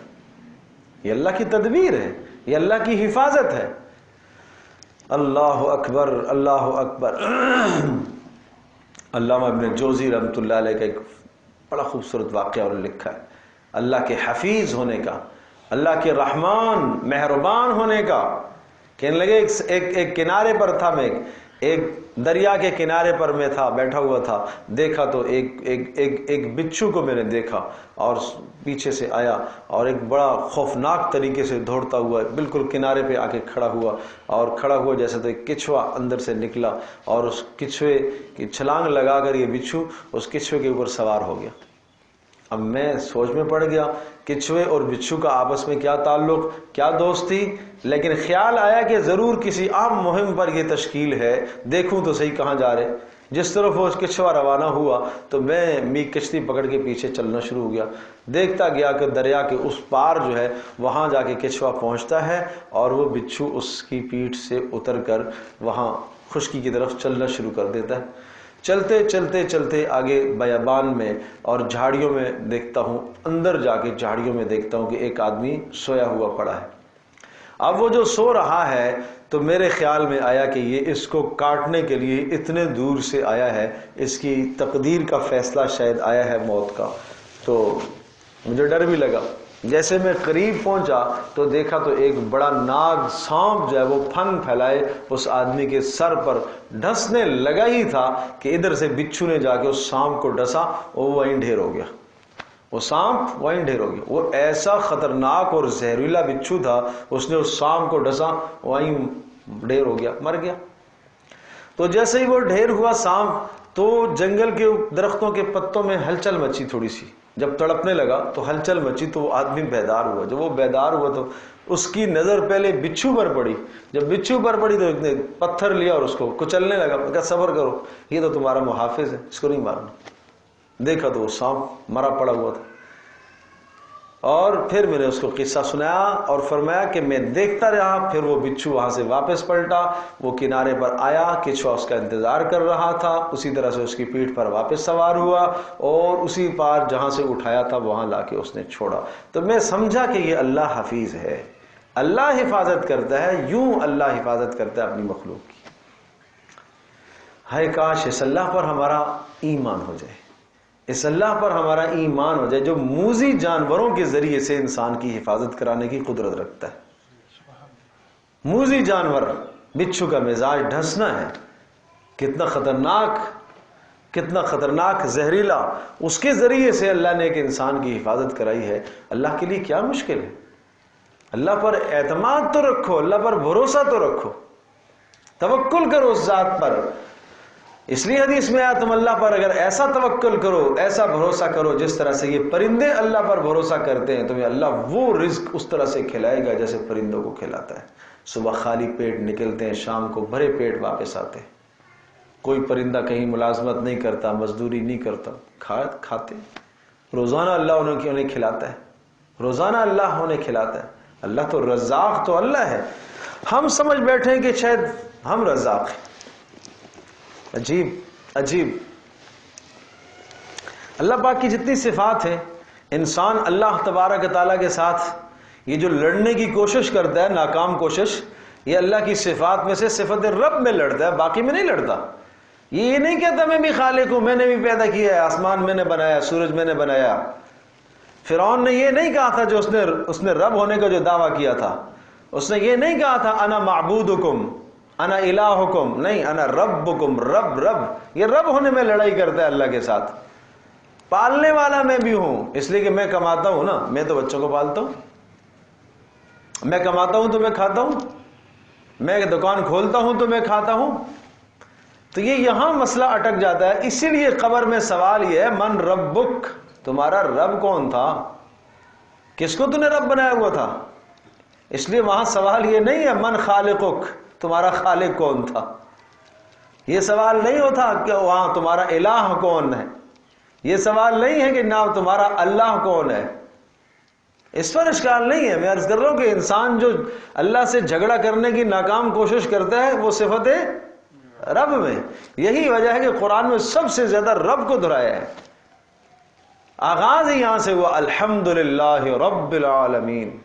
[SPEAKER 2] یہ اللہ کی تدبیر ہے، یہ اللہ کی حفاظت ہے۔ اللہ اکبر، اللہ اکبر۔ علامہ ابن جوزی رحمۃ اللہ علیہ کا ایک بڑا خوبصورت واقعہ انہوں نے لکھا ہے، اللہ کے حفیظ ہونے کا، اللہ کے رحمان مہربان ہونے کا۔ کہنے لگے ایک کنارے پر تھا، میں ایک دریا کے کنارے پر میں تھا، بیٹھا ہوا تھا، دیکھا تو ایک بچھو کو میں نے دیکھا، اور پیچھے سے آیا اور ایک بڑا خوفناک طریقے سے دوڑتا ہوا بالکل کنارے پہ آ کے کھڑا ہوا جیسے تو ایک کچھوا اندر سے نکلا، اور اس کچھوے کی چھلانگ لگا کر یہ بچھو اس کچھوے کے اوپر سوار ہو گیا۔ اب میں سوچ میں پڑ گیا، کچھوے اور بچھو کا آپس میں کیا تعلق، کیا دوستی، لیکن خیال آیا کہ ضرور کسی عام مہم پر یہ تشکیل ہے، دیکھوں تو صحیح کہاں جا رہے۔ جس طرف وہ کچھوا روانہ ہوا تو میں کشتی پکڑ کے پیچھے چلنا شروع ہو گیا. دیکھتا گیا کہ دریا کے اس پار جو ہے وہاں جا کے کچھوا پہنچتا ہے اور وہ بچھو اس کی پیٹھ سے اتر کر وہاں خشکی کی طرف چلنا شروع کر دیتا ہے. چلتے چلتے چلتے آگے بیابان میں اور جھاڑیوں میں دیکھتا ہوں، اندر جا کے جھاڑیوں میں دیکھتا ہوں کہ ایک آدمی سویا ہوا پڑا ہے. اب وہ جو سو رہا ہے تو میرے خیال میں آیا کہ یہ اس کو کاٹنے کے لیے اتنے دور سے آیا ہے، اس کی تقدیر کا فیصلہ شاید آیا ہے موت کا. تو مجھے ڈر بھی لگا. جیسے میں قریب پہنچا تو دیکھا تو ایک بڑا ناگ سانپ جو ہے وہ پھن پھیلائے اس آدمی کے سر پر ڈھسنے لگا ہی تھا کہ ادھر سے بچھو نے جا کے اس سانپ کو ڈسا اور وہ وہیں ڈھیر ہو گیا. وہ سانپ وہیں ڈھیر ہو گیا. وہ ایسا خطرناک اور زہریلا بچھو تھا، اس نے اس سانپ کو ڈسا وہیں ڈھیر ہو گیا، مر گیا. تو جیسے ہی وہ ڈھیر ہوا سانپ تو جنگل کے درختوں کے پتوں میں ہلچل مچی تھوڑی سی. جب تڑپنے لگا تو ہلچل مچی تو وہ آدمی بیدار ہوا. جب وہ بیدار ہوا تو اس کی نظر پہلے بچھو پر پڑی. جب بچھو پر پڑی تو ایک نے پتھر لیا اور اس کو کچلنے لگا. کہا صبر کرو، یہ تو تمہارا محافظ ہے، اس کو نہیں مارنا. دیکھا تو وہ سانپ مرا پڑا ہوا تھا. اور پھر میں نے اس کو قصہ سنایا اور فرمایا کہ میں دیکھتا رہا. پھر وہ بچھو وہاں سے واپس پلٹا، وہ کنارے پر آیا، کچھوا اس کا انتظار کر رہا تھا، اسی طرح سے اس کی پیٹھ پر واپس سوار ہوا اور اسی پار جہاں سے اٹھایا تھا وہاں لا کے اس نے چھوڑا. تو میں سمجھا کہ یہ اللہ حفیظ ہے، اللہ حفاظت کرتا ہے. یوں اللہ حفاظت کرتا ہے اپنی مخلوق کی. ہائے کاش اس اللہ پر ہمارا ایمان ہو جائے، اس اللہ پر ہمارا ایمان ہو جائے جو موذی جانوروں کے ذریعے سے انسان کی حفاظت کرانے کی قدرت رکھتا ہے. موذی جانور، بچھو کا مزاج ڈھسنا ہے، کتنا خطرناک زہریلا، اس کے ذریعے سے اللہ نے ایک انسان کی حفاظت کرائی ہے. اللہ کے لیے کیا مشکل ہے؟ اللہ پر اعتماد تو رکھو، اللہ پر بھروسہ تو رکھو، توکل کرو اس ذات پر. اس لیے حدیث میں آیا تم اللہ پر اگر ایسا توکل کرو، ایسا بھروسہ کرو جس طرح سے یہ پرندے اللہ پر بھروسہ کرتے ہیں، تمہیں اللہ وہ رزق اس طرح سے کھلائے گا جیسے پرندوں کو کھلاتا ہے. صبح خالی پیٹ نکلتے ہیں، شام کو بھرے پیٹ واپس آتے ہیں. کوئی پرندہ کہیں ملازمت نہیں کرتا، مزدوری نہیں کرتا، کھاتے روزانہ. اللہ انہیں کھلاتا ہے، روزانہ اللہ انہیں کھلاتا ہے. اللہ تو رزاق تو اللہ ہے. ہم سمجھ بیٹھے ہیں کہ شاید ہم رزاق ہیں. عجیب. اللہ پاک کی جتنی صفات ہیں، انسان اللہ تبارک تعالیٰ کے ساتھ یہ جو لڑنے کی کوشش کرتا ہے، ناکام کوشش، یہ اللہ کی صفات میں سے صفت رب میں لڑتا ہے، باقی میں نہیں لڑتا. یہ نہیں کہتا میں بھی خالق ہوں، میں نے بھی پیدا کیا ہے، آسمان میں نے بنایا، سورج میں نے بنایا. فرعون نے یہ نہیں کہا تھا جو اس نے رب ہونے کا جو دعویٰ کیا تھا، اس نے یہ نہیں کہا تھا انا معبودکم، انا الہکم، نہیں، انا ربکم. رب یہ رب ہونے میں لڑائی کرتا ہے اللہ کے ساتھ. پالنے والا میں بھی ہوں، اس لیے کہ میں کماتا ہوں نا، میں تو بچوں کو پالتا ہوں، میں کماتا ہوں تو میں کھاتا ہوں، میں دکان کھولتا ہوں تو میں کھاتا ہوں. تو یہ یہاں مسئلہ اٹک جاتا ہے. اسی لیے قبر میں سوال یہ ہے من ربک، تمہارا رب کون تھا، کس کو تم نے رب بنایا ہوا تھا. اس لیے وہاں سوال یہ نہیں ہے من خالقک، تمہارا خالق کون تھا. یہ سوال نہیں ہوتا کہ وہاں تمہارا الہ کون ہے. یہ سوال نہیں ہے کہ نام تمہارا اللہ کون ہے. اس پر اشکال نہیں ہے. میں عرض کر رہا ہوں کہ انسان جو اللہ سے جھگڑا کرنے کی ناکام کوشش کرتا ہے وہ صفت رب میں. یہی وجہ ہے کہ قرآن میں سب سے زیادہ رب کو دہرایا ہے. آغاز ہی یہاں سے ہوا الحمدللہ رب العالمین.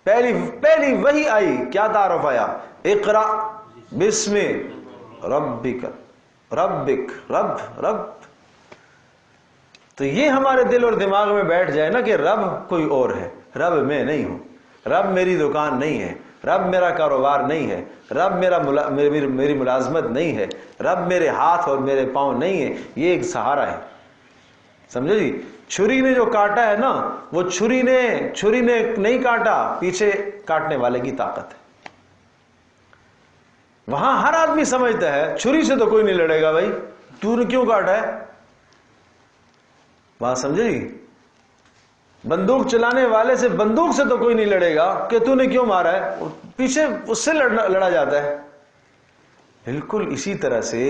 [SPEAKER 2] پہلی وہی آئی، کیا تعارف آیا؟ اقرا بسم ربک، رب. تو یہ ہمارے دل اور دماغ میں بیٹھ جائے نا کہ رب کوئی اور ہے، رب میں نہیں ہوں، رب میری دکان نہیں ہے، رب میرا کاروبار نہیں ہے، رب میری ملازمت نہیں ہے، رب میرے ہاتھ اور میرے پاؤں نہیں ہے. یہ ایک سہارا ہے، سمجھو جی. چھری نے جو کاٹا ہے نا، وہ چھری نے نہیں کاٹا، پیچھے کاٹنے والے کی طاقت ہے. وہاں ہر آدمی سمجھتا ہے چھری سے تو کوئی نہیں لڑے گا، بھائی تو نے کیوں کاٹا ہے. وہاں سمجھے جی، بندوق چلانے والے سے بندوق سے تو کوئی نہیں لڑے گا کہ تو نے کیوں مارا ہے، پیچھے اس سے لڑا جاتا ہے. بالکل اسی طرح سے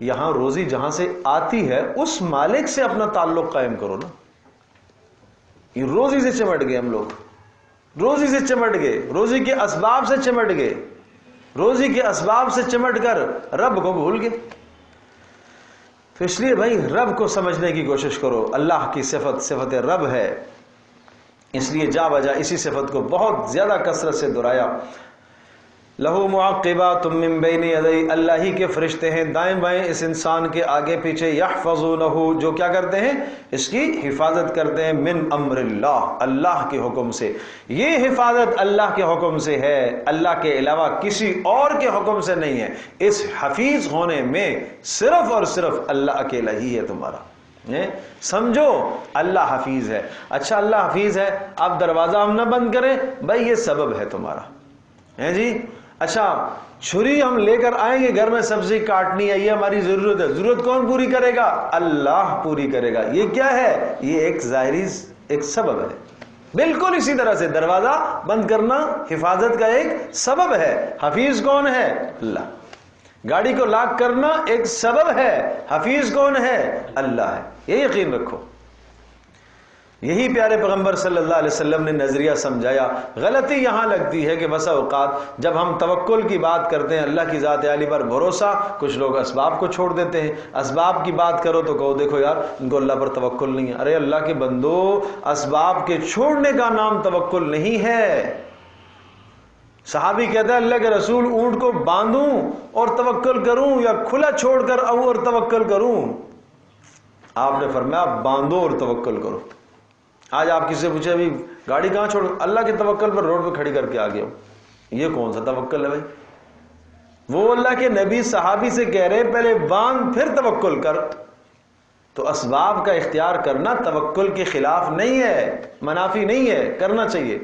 [SPEAKER 2] یہاں روزی جہاں سے آتی ہے اس مالک سے اپنا تعلق قائم کرو نا. یہ روزی سے چمٹ گئے ہم لوگ, روزی سے چمٹ گئے, روزی کے اسباب سے چمٹ گئے, روزی کے اسباب سے چمٹ کر رب کو بھول گئے. تو اس لیے بھائی رب کو سمجھنے کی کوشش کرو. اللہ کی صفت رب ہے, اس لیے جا بجا اسی صفت کو بہت زیادہ کثرت سے دہرایا. لہو معقبات من بین یدی, اللہ ہی کے فرشتے ہیں دائیں بائیں اس انسان کے آگے پیچھے, یحفظونہ, جو کیا کرتے ہیں, اس کی حفاظت کرتے ہیں, من امر اللہ, اللہ کے حکم سے. یہ حفاظت اللہ کے حکم سے ہے, اللہ کے علاوہ کسی اور کے حکم سے نہیں ہے. اس حفیظ ہونے میں صرف اور صرف اللہ اکیلا ہی ہے تمہارا. سمجھو اللہ حفیظ ہے. اچھا اللہ حفیظ ہے, اب دروازہ ہم نہ بند کریں, بھائی یہ سبب ہے تمہارا, ہے جی. اچھا چھری ہم لے کر آئیں گے, گھر میں سبزی کاٹنی ہے, یہ ہماری ضرورت ہے, ضرورت کون پوری کرے گا, اللہ پوری کرے گا. یہ کیا ہے, یہ ایک ظاہری ایک سبب ہے. بالکل اسی طرح سے دروازہ بند کرنا حفاظت کا ایک سبب ہے. حفیظ کون ہے, اللہ. گاڑی کو لاک کرنا ایک سبب ہے, حفیظ کون ہے, اللہ ہے. یہ یقین رکھو. یہی پیارے پیغمبر صلی اللہ علیہ وسلم نے نظریہ سمجھایا. غلطی یہاں لگتی ہے کہ بسا اوقات جب ہم توکل کی بات کرتے ہیں, اللہ کی ذات عالی پر بھروسہ, کچھ لوگ اسباب کو چھوڑ دیتے ہیں. اسباب کی بات کرو تو کہو دیکھو یار ان کو اللہ پر توکل نہیں ہے. ارے اللہ کے بندو, اسباب کے چھوڑنے کا نام توکل نہیں ہے. صحابی کہتا ہے اللہ کے رسول اونٹ کو باندھوں اور توکل کروں یا کھلا چھوڑ کر آؤں اور توکل کروں. آپ نے فرمایا باندھو اور توکل کرو. آج آپ کسی سے پوچھے ابھی گاڑی کہاں چھوڑ, اللہ کے توکل پر روڈ پہ کھڑی کر کے آ گیا ہوں. یہ کون سا توکل ہے بھائی؟ وہ اللہ کے نبی صحابی سے کہہ رہے پہلے باندھ پھر توکل کر. تو اسباب کا اختیار کرنا توکل کے خلاف نہیں ہے, منافی نہیں ہے, کرنا چاہیے.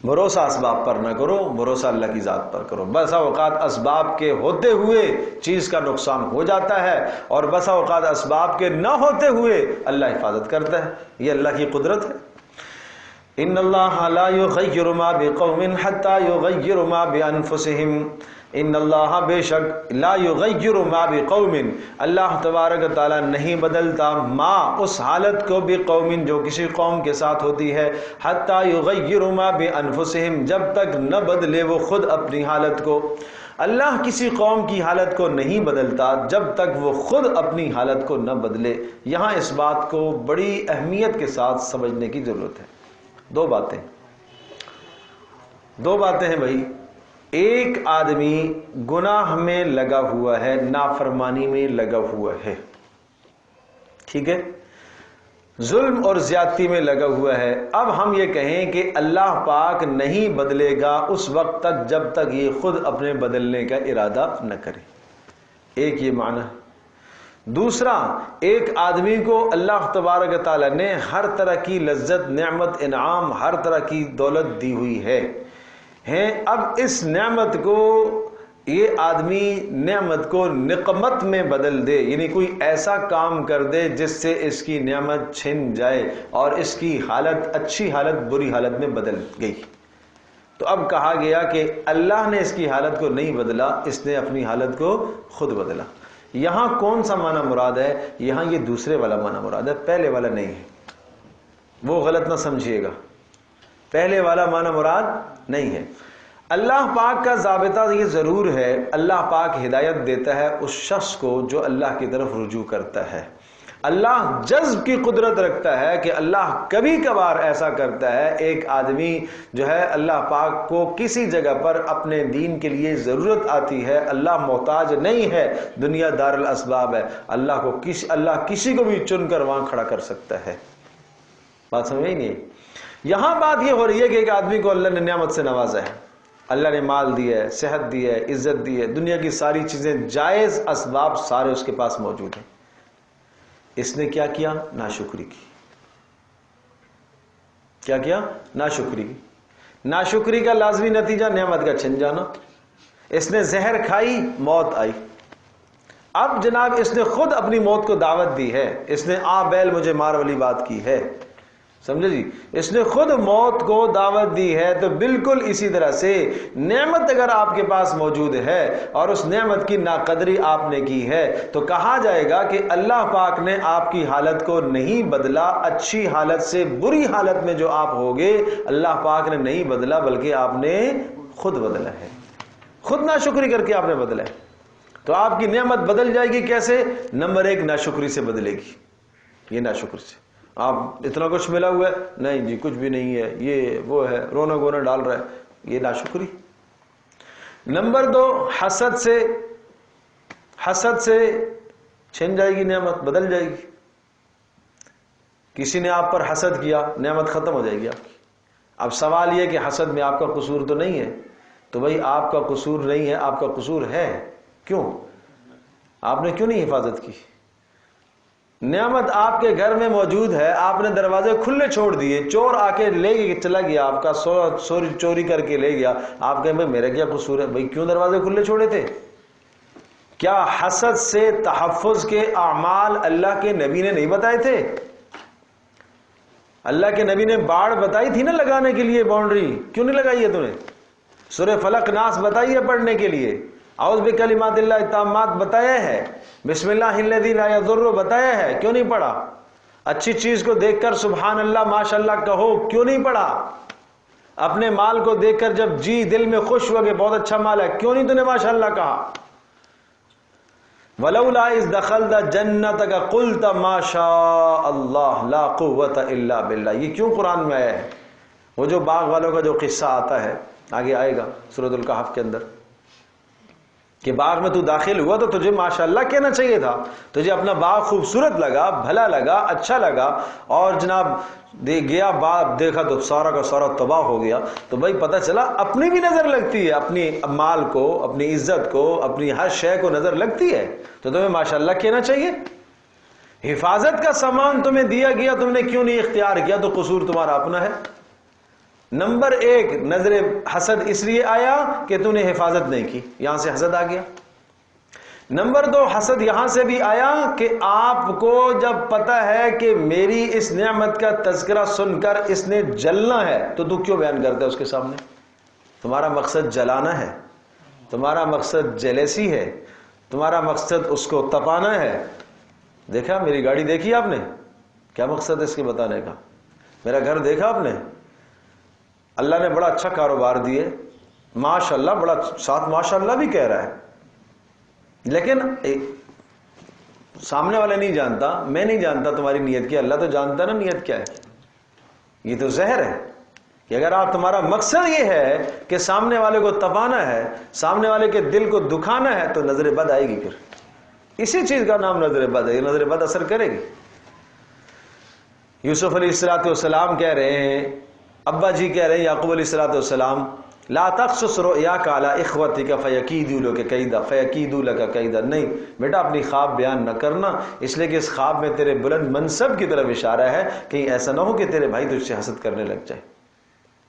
[SPEAKER 2] بھروسہ اسباب پر نہ کرو, بھروسہ اللہ کی ذات پر کرو. بسا اوقات اسباب کے ہوتے ہوئے چیز کا نقصان ہو جاتا ہے, اور بسا اوقات اسباب کے نہ ہوتے ہوئے اللہ حفاظت کرتا ہے. یہ اللہ کی قدرت ہے. ان اللہ لا یغیر ما بقوم حتی یغیروا ما بانفسہم. ان اللہ بے شک, لا یغیر ما بقوم, اللہ تبارک تعالی نہیں بدلتا, ما اس حالت کو, بقوم جو کسی قوم کے ساتھ ہوتی ہے, حتی یغیروا ما بانفسہم, جب تک نہ بدلے وہ خود اپنی حالت کو. اللہ کسی قوم کی حالت کو نہیں بدلتا جب تک وہ خود اپنی حالت کو نہ بدلے. یہاں اس بات کو بڑی اہمیت کے ساتھ سمجھنے کی ضرورت ہے. دو باتیں ہیں بھائی. ایک آدمی گناہ میں لگا ہوا ہے, نافرمانی میں لگا ہوا ہے, ٹھیک ہے, ظلم اور زیادتی میں لگا ہوا ہے. اب ہم یہ کہیں کہ اللہ پاک نہیں بدلے گا اس وقت تک جب تک یہ خود اپنے بدلنے کا ارادہ نہ کرے. ایک یہ معنی. دوسرا, ایک آدمی کو اللہ تبارک تعالی نے ہر طرح کی لذت, نعمت, انعام, ہر طرح کی دولت دی ہوئی ہے. اب اس نعمت کو, یہ آدمی نعمت کو نقمت میں بدل دے, یعنی کوئی ایسا کام کر دے جس سے اس کی نعمت چھن جائے اور اس کی حالت اچھی حالت بری حالت میں بدل گئی. تو اب کہا گیا کہ اللہ نے اس کی حالت کو نہیں بدلا, اس نے اپنی حالت کو خود بدلا. یہاں کون سا معنی مراد ہے؟ یہاں یہ دوسرے والا معنی مراد ہے, پہلے والا نہیں ہے. وہ غلط نہ سمجھیے گا, پہلے والا معنی مراد نہیں ہے. اللہ پاک کا ضابطہ یہ ضرور ہے, اللہ پاک ہدایت دیتا ہے اس شخص کو جو اللہ کی طرف رجوع کرتا ہے. اللہ جذب کی قدرت رکھتا ہے کہ اللہ کبھی کبھار ایسا کرتا ہے, ایک آدمی جو ہے اللہ پاک کو کسی جگہ پر اپنے دین کے لیے ضرورت آتی ہے, اللہ محتاج نہیں ہے, دنیا دار الاسباب ہے, اللہ کسی کو بھی چن کر وہاں کھڑا کر سکتا ہے. بات سمجھ نہیں؟ یہاں بات یہ ہو رہی ہے کہ ایک آدمی کو اللہ نے نعمت سے نوازا ہے, اللہ نے مال دیا ہے, صحت دی ہے, عزت دی ہے, دنیا کی ساری چیزیں, جائز اسباب سارے اس کے پاس موجود ہیں. اس نے کیا کیا؟ ناشکری کی. کیا کیا؟ ناشکری کی. ناشکری کا لازمی نتیجہ نعمت کا چھن جانا. اس نے زہر کھائی, موت آئی. اب جناب اس نے خود اپنی موت کو دعوت دی ہے, اس نے بیل مجھے مار والی بات کی ہے. سمجھے جی؟ اس نے خود موت کو دعوت دی ہے. تو بالکل اسی طرح سے نعمت اگر آپ کے پاس موجود ہے اور اس نعمت کی ناقدری آپ نے کی ہے تو کہا جائے گا کہ اللہ پاک نے آپ کی حالت کو نہیں بدلا. اچھی حالت سے بری حالت میں جو آپ ہوگے اللہ پاک نے نہیں بدلا بلکہ آپ نے خود بدلا ہے. خود ناشکری کر کے آپ نے بدلا ہے. تو آپ کی نعمت بدل جائے گی کیسے؟ نمبر 1 ناشکری سے بدلے گی. یہ ناشکری سے آپ اتنا کچھ ملا ہوا ہے، نہیں جی کچھ بھی نہیں ہے، یہ وہ ہے، رونا گونا ڈال رہا ہے، یہ ناشکری. نمبر 2 حسد سے چھن جائے گی نعمت، بدل جائے گی. کسی نے آپ پر حسد کیا، نعمت ختم ہو جائے گی آپ کی. اب سوال یہ کہ حسد میں آپ کا قصور تو نہیں ہے. تو بھائی آپ کا قصور نہیں ہے، آپ کا قصور ہے. کیوں؟ آپ نے کیوں نہیں حفاظت کی؟ نعمت آپ کے گھر میں موجود ہے، آپ نے دروازے کھلے چھوڑ دیے، چور آ کے لے چلا گیا، آپ کا چوری کر کے لے گیا. آپ کہیں بھائی میرا کیا قصور ہے؟ بھائی کیوں دروازے کھلے چھوڑے تھے؟ کیا حسد سے تحفظ کے اعمال اللہ کے نبی نے نہیں بتائے تھے؟ اللہ کے نبی نے باڑ بتائی تھی نا لگانے کے لیے، باؤنڈری کیوں نہیں لگائی ہے؟ تمہیں سورہ فلق ناس بتائی ہے پڑھنے کے لیے، اعوذ بکلمات اللہ التامات بتایا ہے، بسم اللہ الذی لا یضر بتایا ہے، کیوں نہیں پڑھا؟ اچھی چیز کو دیکھ کر سبحان اللہ ماشاءاللہ کہو، کیوں نہیں پڑھا؟ اپنے مال کو دیکھ کر جب جی دل میں خوش ہوا کہ بہت اچھا مال ہے، کیوں نہیں تو نے ماشاءاللہ کہا؟ ولولا اذ دخلت جنتک قلت ما شاء اللہ لا قوت الا باللہ. یہ کیوں قرآن میں آیا ہے؟ وہ جو باغ والوں کا جو قصہ آتا ہے، آگے آئے گا سورۃ الکہف کے اندر، کہ باغ میں تو داخل ہوا تو تجھے ماشاءاللہ کہنا چاہیے تھا. تجھے اپنا باغ خوبصورت لگا، بھلا لگا، اچھا لگا، اور جناب گیا باغ دیکھا تو سارا کا سارا تباہ ہو گیا. تو بھائی پتہ چلا اپنی بھی نظر لگتی ہے، اپنی مال کو، اپنی عزت کو، اپنی ہر شے کو نظر لگتی ہے، تو تمہیں ماشاءاللہ کہنا چاہیے. حفاظت کا سامان تمہیں دیا گیا، تم نے کیوں نہیں اختیار کیا؟ تو قصور تمہارا اپنا ہے. نمبر 1 نظر حسد اس لیے آیا کہ تو نے حفاظت نہیں کی، یہاں سے حسد آ گیا. نمبر 2 حسد یہاں سے بھی آیا کہ آپ کو جب پتہ ہے کہ میری اس نعمت کا تذکرہ سن کر اس نے جلنا ہے تو کیوں بیان کرتا ہے اس کے سامنے؟ تمہارا مقصد جلانا ہے، تمہارا مقصد جیلیسی ہے، تمہارا مقصد اس کو تپانا ہے. دیکھا میری گاڑی دیکھی آپ نے، کیا مقصد ہے اس کے بتانے کا؟ میرا گھر دیکھا آپ نے، اللہ نے بڑا اچھا کاروبار دیے، ماشاءاللہ، بڑا ساتھ ماشاءاللہ بھی کہہ رہا ہے، لیکن سامنے والا نہیں جانتا، میں نہیں جانتا تمہاری نیت کیا، اللہ تو جانتا نا نیت کیا ہے. یہ تو زہر ہے کہ اگر آپ تمہارا مقصد یہ ہے کہ سامنے والے کو تپانا ہے، سامنے والے کے دل کو دکھانا ہے، تو نظر بد آئے گی. پھر اسی چیز کا نام نظر بد ہے. یہ نظر بد اثر کرے گی. یوسف علیہ السلام کہہ رہے ہیں، ابا جی کہہ رہے ہیں یعقوب علیہ السلام، لا تقصص رؤیاک علی اخوتک فیکیدوا لک کیدا فیکیدوا لک کیدا. نہیں بیٹا اپنی خواب بیان نہ کرنا، اس لیے کہ اس خواب میں تیرے بلند منصب کی طرف اشارہ ہے، کہیں ایسا نہ ہو کہ تیرے بھائی تجھ سے حسد کرنے لگ جائے.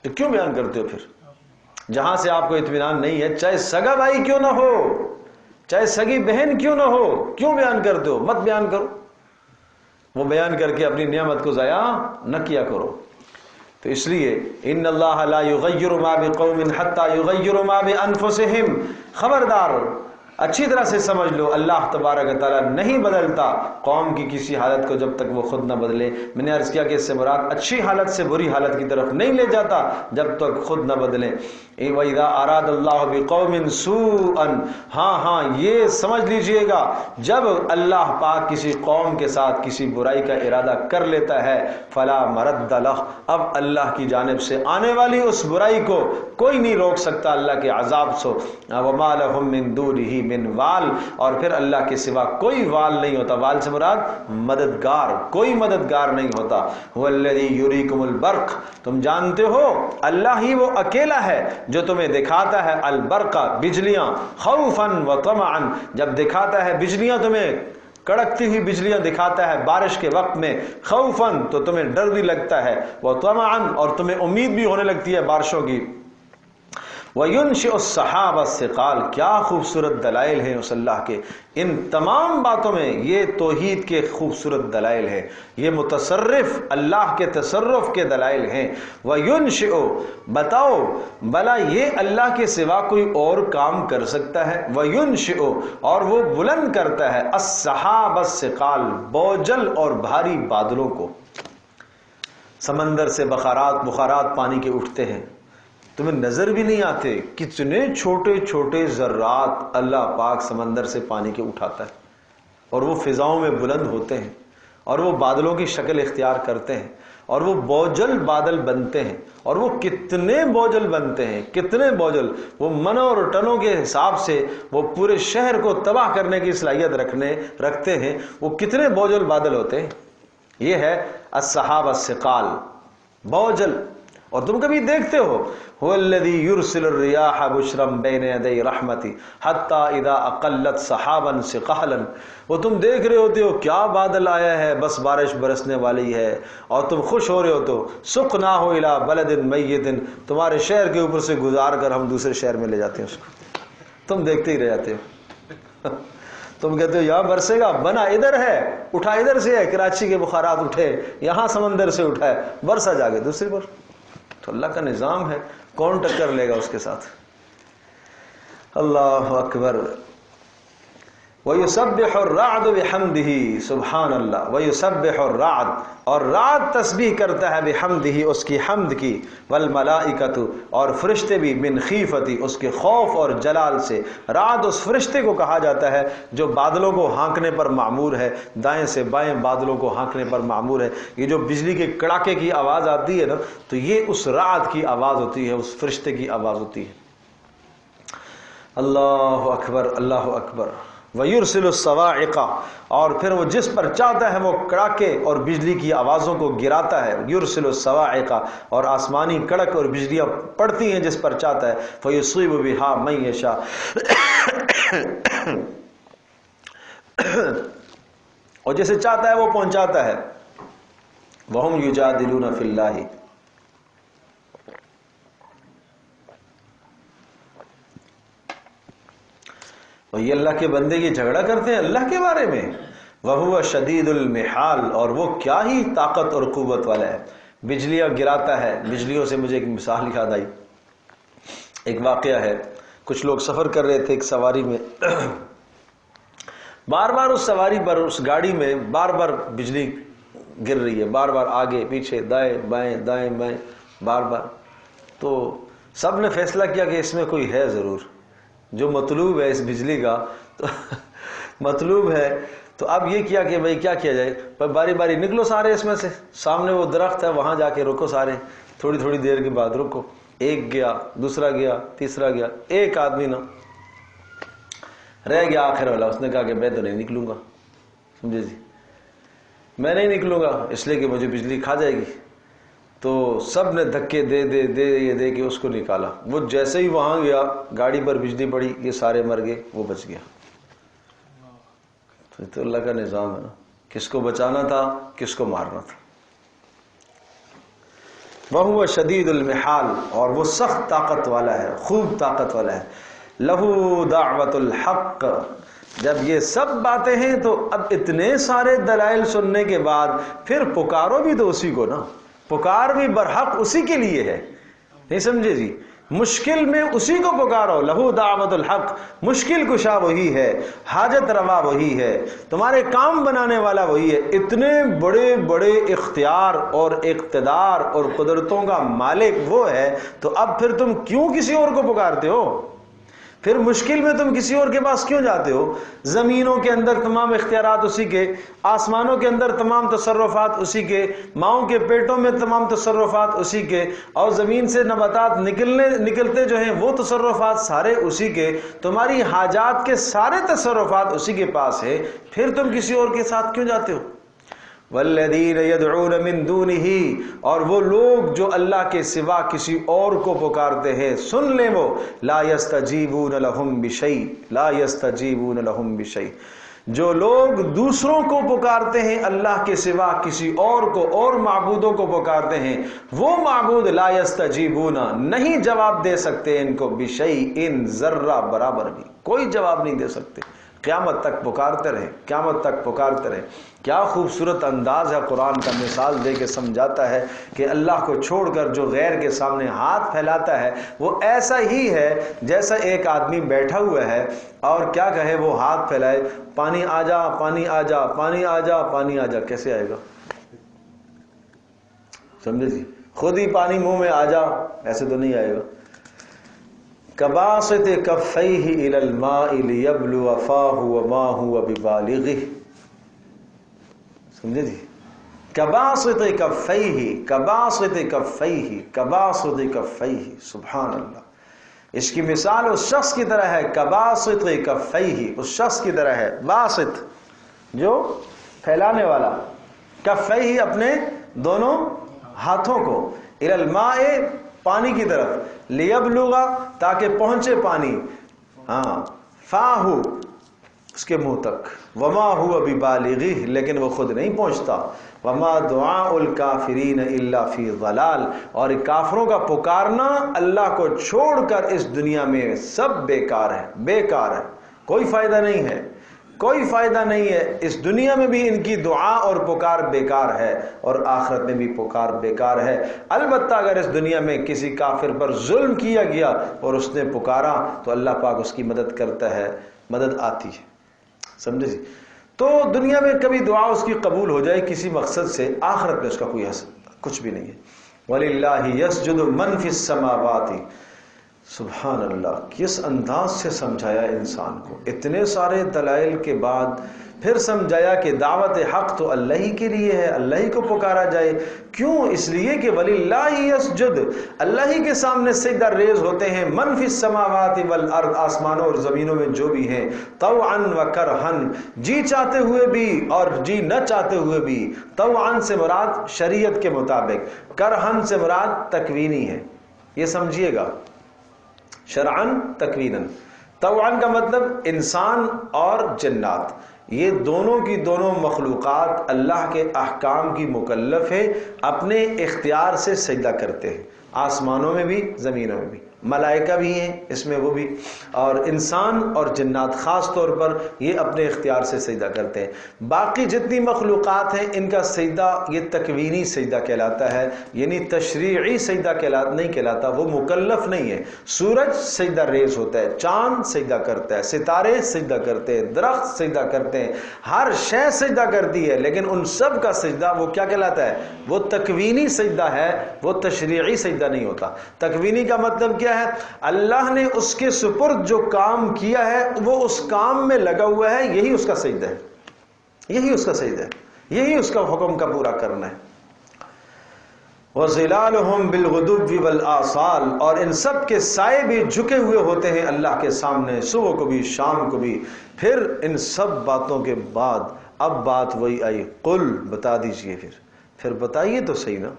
[SPEAKER 2] تو کیوں بیان کرتے ہو پھر جہاں سے آپ کو اطمینان نہیں ہے؟ چاہے سگا بھائی کیوں نہ ہو، چاہے سگی بہن کیوں نہ ہو، کیوں بیان کرتے ہو؟ مت بیان کرو. وہ بیان کر کے اپنی نعمت کو ضائع نہ کیا کرو. تو اس لیے ان اللہ لا یغیر ما بقوم حتی یغیروا ما بانفسہم. خبردار اچھی طرح سے سمجھ لو، اللہ تبارک و تعالیٰ نہیں بدلتا قوم کی کسی حالت کو جب تک وہ خود نہ بدلے. میں نے عرض کیا کہ اس سے مراد اچھی حالت سے بری حالت کی طرف نہیں لے جاتا جب تک خود نہ بدلیں. وَإِذَا أَرَادَ اللَّهُ بِقَوْمٍ سُوءًا، ہاں یہ سمجھ لیجئے گا، جب اللہ پاک کسی قوم کے ساتھ کسی برائی کا ارادہ کر لیتا ہے، فَلَا مَرَدَّ لَهُ، اب اللہ کی جانب سے آنے والی اس برائی کو کوئی نہیں روک سکتا اللہ کے عذاب سے. وَمَا لَهُم مِّن دُونِهِ مِّن وَالٍ، اور پھر اللہ کے سوا کوئی وال نہیں ہوتا. وال سے مراد مددگار، کوئی مددگار نہیں ہوتا. هُوَ الَّذِي يُرِيكُمُ الْبَرْقَ، تم جانتے ہو اللہ ہی وہ اکیلا ہے جو تمہیں دکھاتا ہے البرق، بجلیاں، خوفا و طمعا، جب دکھاتا ہے بجلیاں تمہیں، کڑکتی ہوئی بجلیاں دکھاتا ہے بارش کے وقت میں، خوفا تو تمہیں ڈر بھی لگتا ہے، و طمعا اور تمہیں امید بھی ہونے لگتی ہے بارشوں کی. وَيُنْشِئُ السَّحَابَ الثِّقَالَ، کیا خوبصورت دلائل ہیں اس اللہ کے ان تمام باتوں میں. یہ توحید کے خوبصورت دلائل ہیں، یہ متصرف اللہ کے تصرف کے دلائل ہیں. وَيُنْشِئُ، بتاؤ بھلا یہ اللہ کے سوا کوئی اور کام کر سکتا ہے. وَيُنْشِئُ، اور وہ بلند کرتا ہے السحاب الثقال، بوجھل اور بھاری بادلوں کو. سمندر سے بخارات پانی کے اٹھتے ہیں، تمہیں نظر بھی نہیں آتے کتنے چھوٹے چھوٹے ذرات اللہ پاک سمندر سے پانی کے اٹھاتا ہے، اور وہ فضاؤں میں بلند ہوتے ہیں اور وہ بادلوں کی شکل اختیار کرتے ہیں اور وہ بوجھل بادل بنتے ہیں. اور وہ کتنے بوجھل بنتے ہیں، کتنے بوجھل، وہ منوں اور ٹنوں کے حساب سے وہ پورے شہر کو تباہ کرنے کی صلاحیت رکھتے ہیں. وہ کتنے بوجھل بادل ہوتے ہیں. یہ ہے السحاب الثقال، بوجھل. اور تم کبھی دیکھتے ہو هو الذي يرسل الرياح بشرا بين يدي رحمتي حتى اذا اقلت سحابا ثقالا. وہ تم دیکھ رہے ہوتے ہو کیا بادل آیا ہے، بس بارش برسنے والی ہے، اور تم خوش ہو رہے ہو تو سقناه الى بلد میت، تمہارے شہر کے اوپر سے گزار کر ہم دوسرے شہر میں لے جاتے ہیں اس کو. تم دیکھتے ہی رہ جاتے ہو. تم کہتے ہو یہاں برسے گا، بنا ادھر ہے، اٹھا ادھر سے ہے، کراچی کے بخارات اٹھے، یہاں سمندر سے اٹھا ہے، برسا جا کے دوسری پر. تو اللہ کا نظام ہے، کون ٹکر لے گا اس کے ساتھ. اللہ اکبر. وَيُسَبِّحُ الرَّعْدُ بِحَمْدِهِ، سبحان اللہ. وَيُسَبِّحُ الرَّعْدُ، اور رعد تسبیح کرتا ہے بحمدہ، اس کی حمد کی. وَالْمَلَائِكَةُ، اور فرشتے بھی، من خیفتی، اس کے خوف اور جلال سے. رعد اس فرشتے کو کہا جاتا ہے جو بادلوں کو ہانکنے پر معمور ہے، دائیں سے بائیں بادلوں کو ہانکنے پر معمور ہے. یہ جو بجلی کے کڑاکے کی آواز آتی ہے نا، تو یہ اس رعد کی آواز ہوتی ہے، اس فرشتے کی آواز ہوتی ہے. اللہ اکبر، اللہ اکبر. وَيُرْسِلُ الصَّوَاعِقَ، اور پھر وہ جس پر چاہتا ہے وہ کڑاکے اور بجلی کی آوازوں کو گراتا ہے. يُرْسِلُ الصَّوَاعِقَ، اور آسمانی کڑک اور بجلیاں پڑتی ہیں جس پر چاہتا ہے. فَيُصِيبُ بِهَا مَن يَشَاءُ، اور جسے چاہتا ہے وہ پہنچاتا ہے. وَهُمْ يُجَادِلُونَ فِي اللَّهِ، اور یہ اللہ کے بندے یہ جھگڑا کرتے ہیں اللہ کے بارے میں. وَهُوَ شَدِيدُ الْمِحَالِ، اور وہ کیا ہی طاقت اور قوت والا ہے. بجلیاں گراتا ہے. بجلیوں سے مجھے ایک مثال یاد آئی. ایک واقعہ ہے، کچھ لوگ سفر کر رہے تھے ایک سواری میں. بار بار اس سواری پر، اس گاڑی میں بار بار بجلی گر رہی ہے، بار بار آگے پیچھے دائیں بائیں دائیں بائیں، بار بار. تو سب نے فیصلہ کیا کہ اس میں کوئی ہے ضرور، جو مطلوب ہے اس بجلی کا تو مطلوب ہے. تو اب یہ کیا کہ بھئی کیا کیا جائے، پر باری باری نکلو سارے اس میں سے. سامنے وہ درخت ہے، وہاں جا کے رکو سارے. تھوڑی تھوڑی دیر کے بعد رکو. ایک گیا، دوسرا گیا، تیسرا گیا. ایک آدمی نہ رہ گیا آخر والا. اس نے کہا کہ میں تو نہیں نکلوں گا، سمجھے جی، میں نہیں نکلوں گا اس لیے کہ مجھے بجلی کھا جائے گی. تو سب نے دھکے دے کے اس کو نکالا. وہ جیسے ہی وہاں گیا، گاڑی پر بجلی پڑی، یہ سارے مر گئے، وہ بچ گیا. تو اللہ کا نظام ہے نا، کس کو بچانا تھا، کس کو مارنا تھا. وَهُوَ شَدِيدُ الْمِحَالِ، اور وہ سخت طاقت والا ہے، خوب طاقت والا ہے. لَهُ دَعْوَةُ الْحَقِّ. جب یہ سب باتیں ہیں تو اب اتنے سارے دلائل سننے کے بعد پھر پکارو بھی تو اسی کو نا، پکار بھی برحق اسی کے لیے ہے. نہیں سمجھے جی، مشکل میں اسی کو پکارو. لہو دعوت الحق، مشکل کشا وہی ہے، حاجت روا وہی ہے، تمہارے کام بنانے والا وہی ہے. اتنے بڑے بڑے اختیار اور اقتدار اور قدرتوں کا مالک وہ ہے، تو اب پھر تم کیوں کسی اور کو پکارتے ہو؟ پھر مشکل میں تم کسی اور کے پاس کیوں جاتے ہو؟ زمینوں کے اندر تمام اختیارات اسی کے، آسمانوں کے اندر تمام تصرفات اسی کے، ماؤں کے پیٹوں میں تمام تصرفات اسی کے، اور زمین سے نباتات نکلتے جو ہیں وہ تصرفات سارے اسی کے. تمہاری حاجات کے سارے تصرفات اسی کے پاس ہے، پھر تم کسی اور کے ساتھ کیوں جاتے ہو؟ والذین یدعون من دونہ، اور وہ لوگ جو اللہ کے سوا کسی اور کو پکارتے ہیں، سن لیں وہ، لا یستجیبون لہم بشیء، لا یستجیبون لہم بشیء، جو لوگ دوسروں کو پکارتے ہیں اللہ کے سوا کسی اور کو اور معبودوں کو پکارتے ہیں، وہ معبود لا یستجیبون نہیں جواب دے سکتے ان کو بشیء ذرہ برابر بھی، کوئی جواب نہیں دے سکتے، قیامت تک پکارتے رہیں، قیامت تک پکارتے رہیں۔ کیا خوبصورت انداز ہے قرآن کا، مثال دے کے سمجھاتا ہے کہ اللہ کو چھوڑ کر جو غیر کے سامنے ہاتھ پھیلاتا ہے وہ ایسا ہی ہے جیسا ایک آدمی بیٹھا ہوا ہے اور کیا کہے وہ ہاتھ پھیلائے، پانی آ جا، پانی آ جا، پانی آ جا، پانی آ جا، کیسے آئے گا؟ سمجھے جی؟ خود ہی پانی منہ میں آ جا، ایسے تو نہیں آئے گا۔ کباسط کفیہ الی الماء لیبلو فاہ وما هو ببالغہ، سمجھے جی؟ کباسط کفیہ، کباسط کفیہ، کباسط کفیہ، سبحان اللہ۔ اس کی مثال اس شخص کی طرح ہے، کباسط کفیہ، اس شخص کی طرح ہے، باسط جو پھیلانے والا، کفیہ اپنے دونوں ہاتھوں کو، الی الماء پانی کی طرف، لیبلغ تاکہ پہنچے پانی، ہاں، فاہو اس کے منہ تک، وما هو ببالغہ لیکن وہ خود نہیں پہنچتا، وما دعاء الکافرین الا فی ضلال، اور کافروں کا پکارنا اللہ کو چھوڑ کر اس دنیا میں سب بیکار ہے، بیکار ہے، کوئی فائدہ نہیں ہے، کوئی فائدہ نہیں ہے، اس دنیا میں بھی ان کی دعا اور پکار بیکار ہے اور آخرت میں بھی پکار بیکار ہے۔ البتہ اگر اس دنیا میں کسی کافر پر ظلم کیا گیا اور اس نے پکارا تو اللہ پاک اس کی مدد کرتا ہے، مدد آتی ہے، سمجھے جی؟ تو دنیا میں کبھی دعا اس کی قبول ہو جائے کسی مقصد سے، آخرت میں اس کا کوئی حاصل کچھ بھی نہیں ہے۔ وَلِلَّهِ يَسْجُدُ مَنْ فِي السَّمَاوَاتِ، سبحان اللہ، کس انداز سے سمجھایا انسان کو، اتنے سارے دلائل کے بعد پھر سمجھایا کہ دعوت حق تو اللہ ہی کے لیے ہے، اللہ ہی کو پکارا جائے۔ کیوں؟ اس لیے کہ وَلِلَّهِ يَسْجُدُ، اللہ ہی کے سامنے سجدہ ریز ہوتے ہیں، مَنْ فِي السَّمَاوَاتِ وَالْأَرْضِ، آسمانوں اور زمینوں میں جو بھی ہیں، طَوْعًا وَكَرْهًا، جی چاہتے ہوئے بھی اور جی نہ چاہتے ہوئے بھی۔ طَوْعًا سے مراد شریعت کے مطابق، کرہن سے مراد تکوینی ہے، یہ سمجھیے گا، شرعن تکوینن۔ طوعن کا مطلب انسان اور جنات، یہ دونوں کی دونوں مخلوقات اللہ کے احکام کی مکلف ہے، اپنے اختیار سے سجدہ کرتے ہیں، آسمانوں میں بھی زمینوں میں بھی، ملائکہ بھی ہیں اس میں وہ بھی، اور انسان اور جنات خاص طور پر یہ اپنے اختیار سے سجدہ کرتے ہیں۔ باقی جتنی مخلوقات ہیں ان کا سجدہ یہ تکوینی سجدہ کہلاتا ہے، یعنی تشریعی سجدہ نہیں کہلاتا، وہ مکلف نہیں ہے۔ سورج سجدہ ریز ہوتا ہے، چاند سجدہ کرتا ہے، ستارے سجدہ کرتے ہیں، درخت سجدہ کرتے ہیں، ہر شے سجدہ کرتی ہے، لیکن ان سب کا سجدہ وہ کیا کہلاتا ہے؟ وہ تکوینی سجدہ ہے، وہ تشریعی سجدہ نہیں ہوتا۔ تکوینی کا مطلب کیا ہے؟ اللہ نے اس کے سپرد جو کام کیا ہے وہ اس کام میں لگا ہوا ہے، یہی اس کا سجدہ ہے، یہی اس کا سجدہ ہے، یہی اس کا حکم کا پورا کرنا ہے۔ وَظِلَالُهُمْ بِالْغُدُوِّ وَالْآصَالِ، اور ان سب کے سائے بھی جھکے ہوئے ہوتے ہیں اللہ کے سامنے، صبح کو بھی شام کو بھی۔ پھر ان سب باتوں کے بعد اب بات وہی آئی، قل بتا دیجئے، پھر بتائیے تو صحیح نا،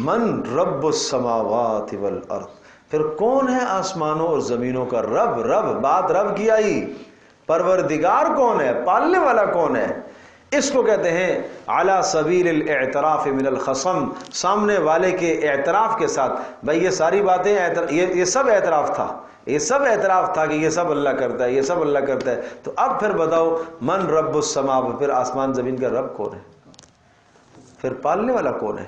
[SPEAKER 2] من رب السماوات والارض، پھر کون ہے آسمانوں اور زمینوں کا رب؟ رب، بات رب کی آئی، پروردگار کون ہے، پالنے والا کون ہے؟ اس کو کہتے ہیں علی سبیل الاعتراف من الخصم، سامنے والے کے اعتراف کے ساتھ۔ بھائی یہ ساری باتیں یہ سب اعتراف تھا، یہ سب اعتراف تھا کہ یہ سب اللہ کرتا ہے، یہ سب اللہ کرتا ہے، تو اب پھر بتاؤ من رب السماء، پھر آسمان زمین کا رب کون ہے؟ پھر پالنے والا کون ہے؟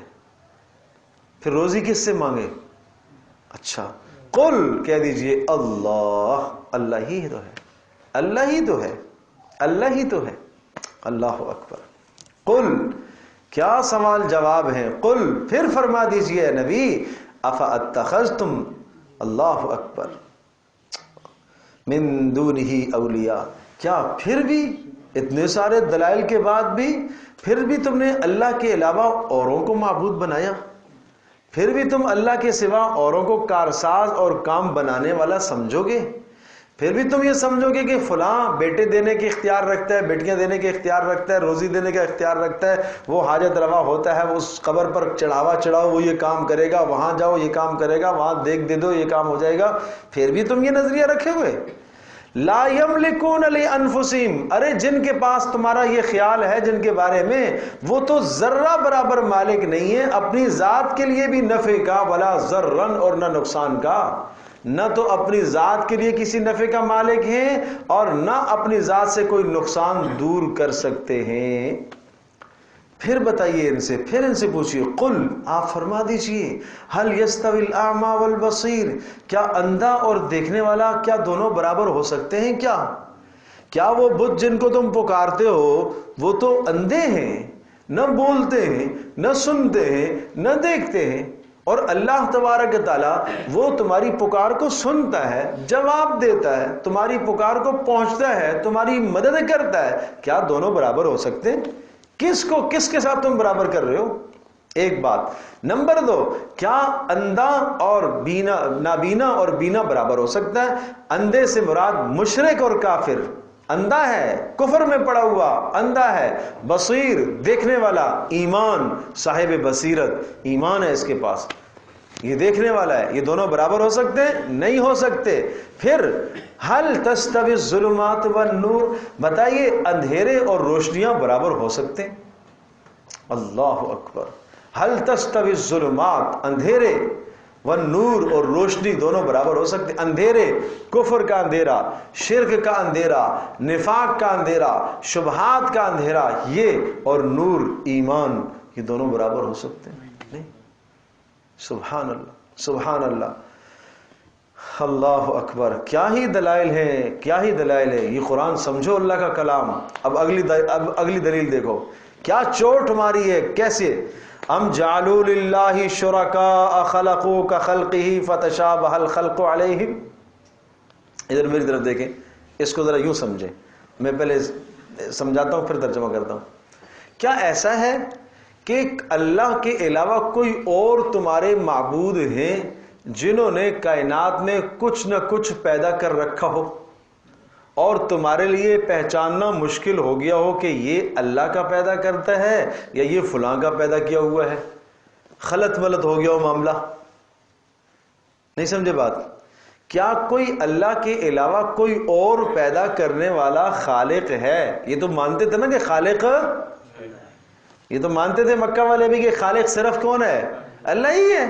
[SPEAKER 2] پھر روزی کس سے مانگے؟ اچھا، قل کہہ دیجئے اللہ، اللہ ہی تو ہے، اللہ ہی تو ہے، اللہ ہی تو ہے، اللہ اکبر۔ قل، کیا سوال جواب ہے؟ قل، پھر فرما دیجئے نبی، افاتخذتم، اللہ اکبر، من دونہ اولیاء، کیا پھر بھی اتنے سارے دلائل کے بعد بھی پھر بھی تم نے اللہ کے علاوہ اوروں کو معبود بنایا؟ پھر بھی تم اللہ کے سوا اوروں کو کارساز اور کام بنانے والا سمجھو گے؟ پھر بھی تم یہ سمجھو گے کہ فلاں بیٹے دینے کے اختیار رکھتا ہے، بیٹیاں دینے کے اختیار رکھتا ہے، روزی دینے کا اختیار رکھتا ہے، وہ حاجت روا ہوتا ہے، وہ اس قبر پر چڑھاوا چڑھاؤ وہ یہ کام کرے گا، وہاں جاؤ یہ کام کرے گا، وہاں دیکھ دے دو یہ کام ہو جائے گا، پھر بھی تم یہ نظریہ رکھے ہوئے؟ لا یملکون لانفسہم، ارے جن کے پاس تمہارا یہ خیال ہے جن کے بارے میں، وہ تو ذرہ برابر مالک نہیں ہے اپنی ذات کے لیے بھی نفع کا، ولا ضررن، اور نہ نقصان کا، نہ تو اپنی ذات کے لیے کسی نفع کا مالک ہیں اور نہ اپنی ذات سے کوئی نقصان دور کر سکتے ہیں۔ پھر بتائیے ان سے، پھر ان سے پوچھئے، قل، آپ فرما دیجئے، هل يستوي الاعمى والبصير، کیا اندھا اور دیکھنے والا کیا دونوں برابر ہو سکتے ہیں کیا وہ بت جن کو تم پکارتے ہو وہ تو اندھے ہیں، نہ بولتے ہیں، نہ سنتے ہیں، نہ دیکھتے ہیں، اور اللہ تبارک تعالیٰ وہ تمہاری پکار کو سنتا ہے، جواب دیتا ہے، تمہاری پکار کو پہنچتا ہے، تمہاری مدد کرتا ہے، کیا دونوں برابر ہو سکتے ہیں؟ کس کے ساتھ تم برابر کر رہے ہو؟ ایک بات۔ نمبر 2، کیا اندھا اور نابینا اور بینا برابر ہو سکتا ہے؟ اندھے سے مراد مشرک اور کافر، اندھا ہے کفر میں پڑا ہوا، اندھا ہے، بصیر دیکھنے والا، ایمان صاحب بصیرت، ایمان ہے اس کے پاس، یہ دیکھنے والا ہے، یہ دونوں برابر ہو سکتے ہیں؟ نہیں ہو سکتے۔ پھر هل تستوی الظلمات والنور، بتائیے اندھیرے اور روشنیاں برابر ہو سکتے ہیں؟ اللہ اکبر۔ هل تستوی الظلمات، اندھیرے، والنور، اور روشنی دونوں برابر ہو سکتے؟ اندھیرے، کفر کا اندھیرا، شرک کا اندھیرا، نفاق کا اندھیرا، شبہات کا اندھیرا، یہ اور نور ایمان، یہ دونوں برابر ہو سکتے ہیں؟ نہیں۔ سبحان اللہ، سبحان اللہ، اللہ اکبر۔ کیا ہی دلائل ہیں، کیا ہی دلائل ہے، یہ قرآن سمجھو اللہ کا کلام۔ اب اگلی دلیل دیکھو کیا چوٹ ماری ہے، کیسے؟ ام جعلوا للہ شرکاء خلقوا کخلقہ فتشابہ الخلق علیہم۔ ادھر میری طرف دیکھیں، اس کو ذرا یوں سمجھیں، میں پہلے سمجھاتا ہوں پھر ترجمہ کرتا ہوں۔ کیا ایسا ہے کہ اللہ کے علاوہ کوئی اور تمہارے معبود ہیں جنہوں نے کائنات میں کچھ نہ کچھ پیدا کر رکھا ہو اور تمہارے لیے پہچاننا مشکل ہو گیا ہو کہ یہ اللہ کا پیدا کرتا ہے یا یہ فلاں کا پیدا کیا ہوا ہے؟ خلط ملط ہو گیا ہو معاملہ؟ نہیں سمجھے بات؟ کیا کوئی اللہ کے علاوہ کوئی اور پیدا کرنے والا خالق ہے؟ یہ تو مانتے تھے نا کہ خالق، یہ تو مانتے تھے مکہ والے بھی کہ خالق صرف کون ہے؟ اللہ ہی ہے۔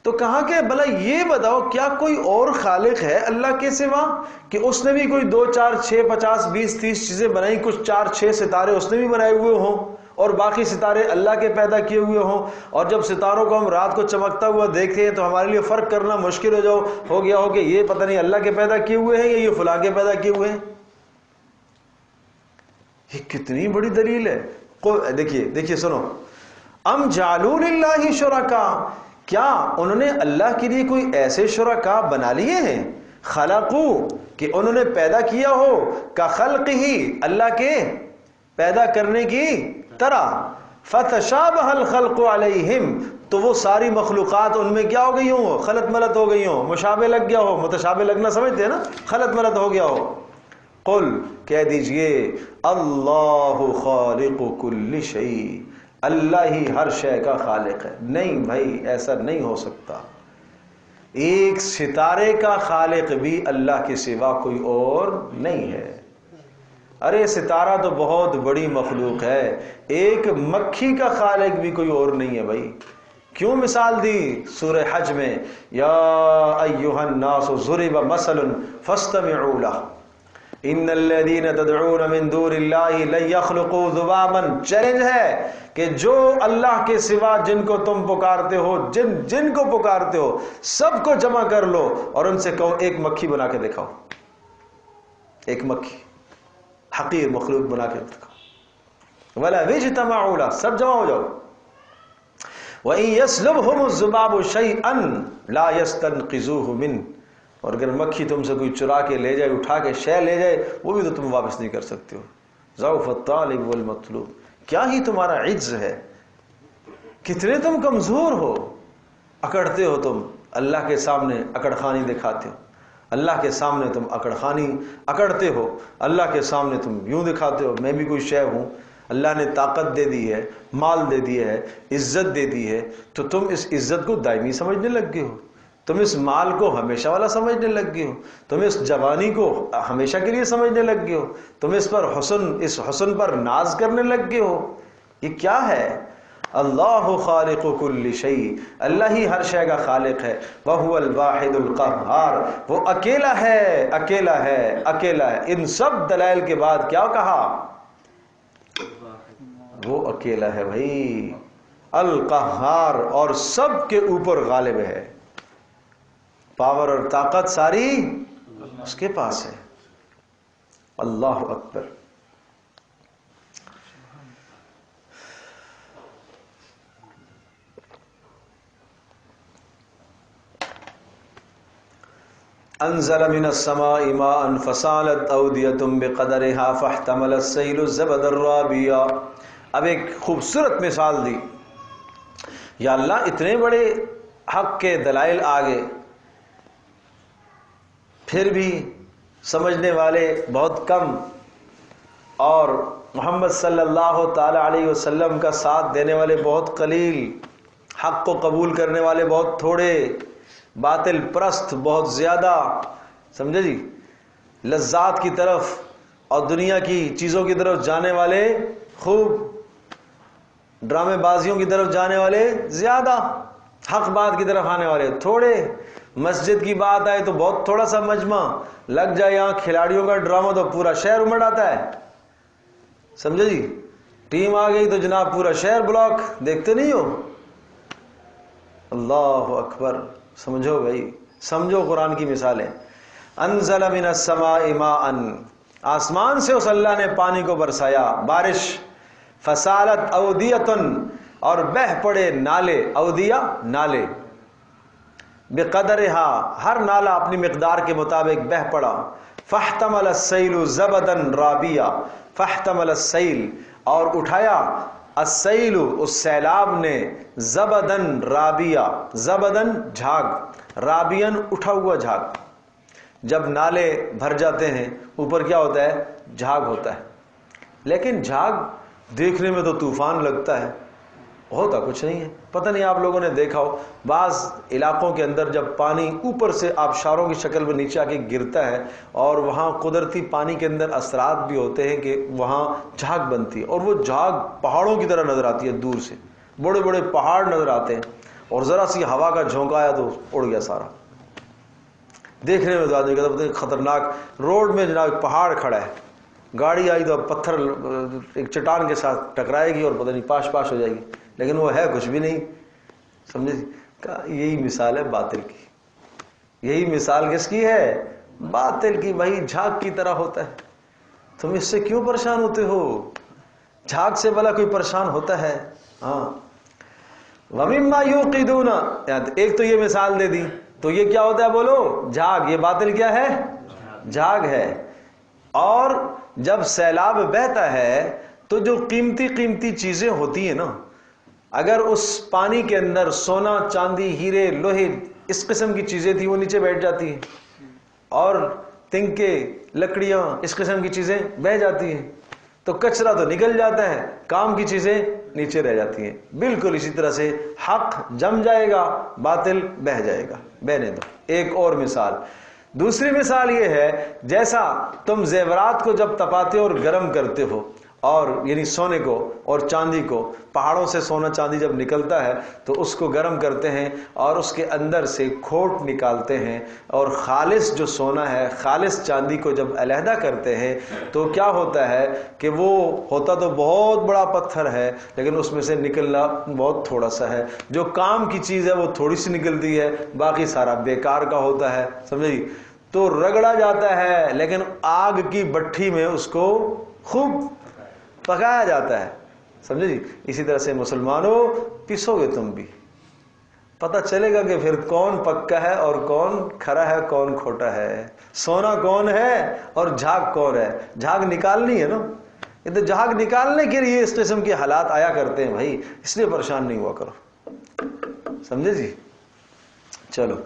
[SPEAKER 2] تو کہا کہ بھلا یہ بتاؤ کیا کوئی اور خالق ہے اللہ کے سوا کہ اس نے بھی کوئی 2 4 6 50 20 30 چیزیں بنائی، کچھ 4 6 ستارے اس نے بھی بنائے ہوئے ہوں اور باقی ستارے اللہ کے پیدا کیے ہوئے ہوں، اور جب ستاروں کو ہم رات کو چمکتا ہوا دیکھتے ہیں تو ہمارے لیے فرق کرنا مشکل ہو گیا ہو کہ یہ پتہ نہیں اللہ کے پیدا کیے ہوئے ہیں یا یہ فلاں کے پیدا کیے ہوئے ہیں؟ یہ کتنی بڑی دلیل ہے۔ دیکھیے سنو، ام جعلوا للہ شرکاء، کیا انہوں نے اللہ کے لیے کوئی ایسے شرکاء بنا لیے ہیں؟ خلقو، کہ انہوں نے پیدا کیا ہو، کا خلق ہی، اللہ کے پیدا کرنے کی طرح، فتشابہ الخلق علیہم، تو وہ ساری مخلوقات ان میں کیا ہو گئی ہوں؟ خلط ملط ہو گئی ہوں، مشابہ لگ گیا ہو، متشابہ لگنا سمجھتے ہیں نا، خلط ملط ہو گیا ہو۔ قل، کہہ دیجئے، اللہ خالق کل شیء، اللہ ہی ہر شے کا خالق ہے۔ نہیں بھائی، ایسا نہیں ہو سکتا، ایک ستارے کا خالق بھی اللہ کے سوا کوئی اور نہیں ہے۔ ارے ستارہ تو بہت بڑی مخلوق ہے، ایک مکھی کا خالق بھی کوئی اور نہیں ہے بھائی۔ کیوں مثال دی سورہ حج میں، یا ایھا الناس ضرب مثل فاستمعوا لہ ان الذین تدعون من دون اللہ لن یخلقوا ذبابا، چیلنج ہے کہ جو اللہ کے سوا جن کو تم پکارتے ہو، جن کو پکارتے ہو، سب کو جمع کر لو اور ان سے کہو ایک مکھی بنا کے دکھاؤ، ایک مکھی حقیر مخلوق بنا کے دکھاؤ، ولا اجتمعوا لہ، سب جمع ہو جاؤ، وَإِن يَسْلُبْهُمُ الذُّبَابُ شَيْئًا لَا يَسْتَنْقِذُوهُ مِنْهُ، اور اگر مکھی تم سے کوئی چرا کے لے جائے، اٹھا کے شے لے جائے، وہ بھی تو تم واپس نہیں کر سکتے ہو۔ ضعف الطالب والمطلوب، کیا ہی تمہارا عجز ہے، کتنے تم کمزور ہو، اکڑتے ہو تم اللہ کے سامنے، اکڑ خانی دکھاتے ہو، اللہ کے سامنے تم اکڑ خانی اکڑتے ہو، اللہ کے سامنے تم یوں دکھاتے ہو میں بھی کوئی شے ہوں، اللہ نے طاقت دے دی ہے، مال دے دی ہے، عزت دے دی ہے، تو تم اس عزت کو دائمی سمجھنے لگ گئے ہو، تم اس مال کو ہمیشہ والا سمجھنے لگ گئے ہو، تم اس جوانی کو ہمیشہ کے لیے سمجھنے لگ گئے ہو، تم اس حسن پر ناز کرنے لگ گئے ہو، یہ کیا ہے؟ اللہ خالق کل شیء، اللہ ہی ہر شے کا خالق ہے، وہو الواحد القہار، وہ اکیلا ہے، اکیلا ہے، اکیلا ہے۔ ان سب دلائل کے بعد کیا کہا؟ وہ اکیلا ہے بھائی، القہار، اور سب کے اوپر غالب ہے، پاور اور طاقت ساری اس کے پاس ہے۔ اللہ اکبر۔ انزل من السماء ماء فسالت اودية بقدرها فاحتمل السيل الزبد الرابيا۔ اب ایک خوبصورت مثال دی، یا اللہ اتنے بڑے حق کے دلائل آگے، پھر بھی سمجھنے والے بہت کم، اور محمد صلی اللہ تعالی علیہ وسلم کا ساتھ دینے والے بہت قلیل، حق کو قبول کرنے والے بہت تھوڑے، باطل پرست بہت زیادہ، سمجھے جی، لذات کی طرف اور دنیا کی چیزوں کی طرف جانے والے خوب، ڈرامے بازیوں کی طرف جانے والے زیادہ، حق بات کی طرف آنے والے تھوڑے۔ مسجد کی بات آئے تو بہت تھوڑا سا مجمع، لگ جائے یہاں کھلاڑیوں کا ڈرامہ تو پورا شہر امڑ آتا ہے، سمجھے جی، ٹیم آ گئی تو جناب پورا شہر بلاک، دیکھتے نہیں ہو؟ اللہ اکبر۔ سمجھو بھائی، سمجھو قرآن کی مثالیں۔ انزل من السماء ماء، آسمان سے اس اللہ نے پانی کو برسایا، بارش، فسالت اودیۃ، اور بہ پڑے نالے، اودیہ نالے، بقدرها، ہر نالہ اپنی مقدار کے مطابق بہ پڑا، فاحتمل السیل زبدا رابیا، فاحتمل السیل، اور اٹھایا، السیل اس سیلاب نے، زبدن رابیا، زبدن جھاگ، رابین اٹھا ہوا جھاگ۔ جب نالے بھر جاتے ہیں اوپر کیا ہوتا ہے؟ جھاگ ہوتا ہے، لیکن جھاگ دیکھنے میں تو طوفان لگتا ہے، ہوتا کچھ نہیں ہے۔ پتہ نہیں آپ لوگوں نے دیکھا ہو، بعض علاقوں کے اندر جب پانی اوپر سے آبشاروں کی شکل میں نیچے آ کے گرتا ہے، اور وہاں قدرتی پانی کے اندر اثرات بھی ہوتے ہیں کہ وہاں جھاگ بنتی ہے، اور وہ جھاگ پہاڑوں کی طرح نظر آتی ہے، دور سے بڑے بڑے پہاڑ نظر آتے ہیں، اور ذرا سی ہوا کا جھونکا آیا تو اڑ گیا سارا۔ دیکھنے میں تو آدمی کہتا ہے خطرناک، روڈ میں جناب پہاڑ کھڑا ہے، گاڑی آئی تو پتھر ایک چٹان کے ساتھ ٹکرائے گی اور پتہ نہیں پاش پاش ہو جائے گی، لیکن وہ ہے کچھ بھی نہیں، سمجھے؟ یہی مثال ہے باطل کی، یہی مثال کس کی ہے؟ باطل کی۔ وہی جھاگ کی طرح ہوتا ہے، تم اس سے کیوں پریشان ہوتے ہو؟ جھاگ سے بھلا کوئی پریشان ہوتا ہے؟ ہاں، وَمِمَّا يُوقِدُونَ، ایک تو یہ مثال دے دی، تو یہ کیا ہوتا ہے بولو؟ جھاگ۔ یہ باطل کیا ہے؟ جھاگ ہے۔ اور جب سیلاب بہتا ہے تو جو قیمتی قیمتی چیزیں ہوتی ہیں نا، اگر اس پانی کے اندر سونا، چاندی، ہیرے، لوہے، اس قسم کی چیزیں تھی وہ نیچے بیٹھ جاتی ہیں، اور تنکے، لکڑیاں، اس قسم کی چیزیں بہہ جاتی ہیں، تو کچرا تو نکل جاتا ہے، کام کی چیزیں نیچے رہ جاتی ہیں۔ بالکل اسی طرح سے حق جم جائے گا، باطل بہہ جائے گا، بہنے دو۔ ایک اور مثال، دوسری مثال یہ ہے، جیسا تم زیورات کو جب تپاتے اور گرم کرتے ہو، اور یعنی سونے کو اور چاندی کو، پہاڑوں سے سونا چاندی جب نکلتا ہے تو اس کو گرم کرتے ہیں اور اس کے اندر سے کھوٹ نکالتے ہیں، اور خالص جو سونا ہے، خالص چاندی کو جب علیحدہ کرتے ہیں تو کیا ہوتا ہے کہ وہ ہوتا تو بہت بڑا پتھر ہے، لیکن اس میں سے نکلنا بہت تھوڑا سا ہے، جو کام کی چیز ہے وہ تھوڑی سی نکلتی ہے، باقی سارا بیکار کا ہوتا ہے، سمجھے؟ تو رگڑا جاتا ہے، لیکن آگ کی بٹھی میں اس کو خوب پکایا جاتا ہے، سمجھے جی؟ اسی طرح سے مسلمانوں، پیسو گے تم بھی، پتہ چلے گا کہ پھر کون پکا ہے اور کون کھرا ہے، کون کھوٹا ہے، سونا کون ہے اور جھاگ کون ہے۔ جھاگ نکالنی ہے نا، یہ تو جھاگ نکالنے کے لیے اس قسم کے حالات آیا کرتے ہیں بھائی، اس لیے پریشان نہیں ہوا کرو، سمجھے جی؟ چلو،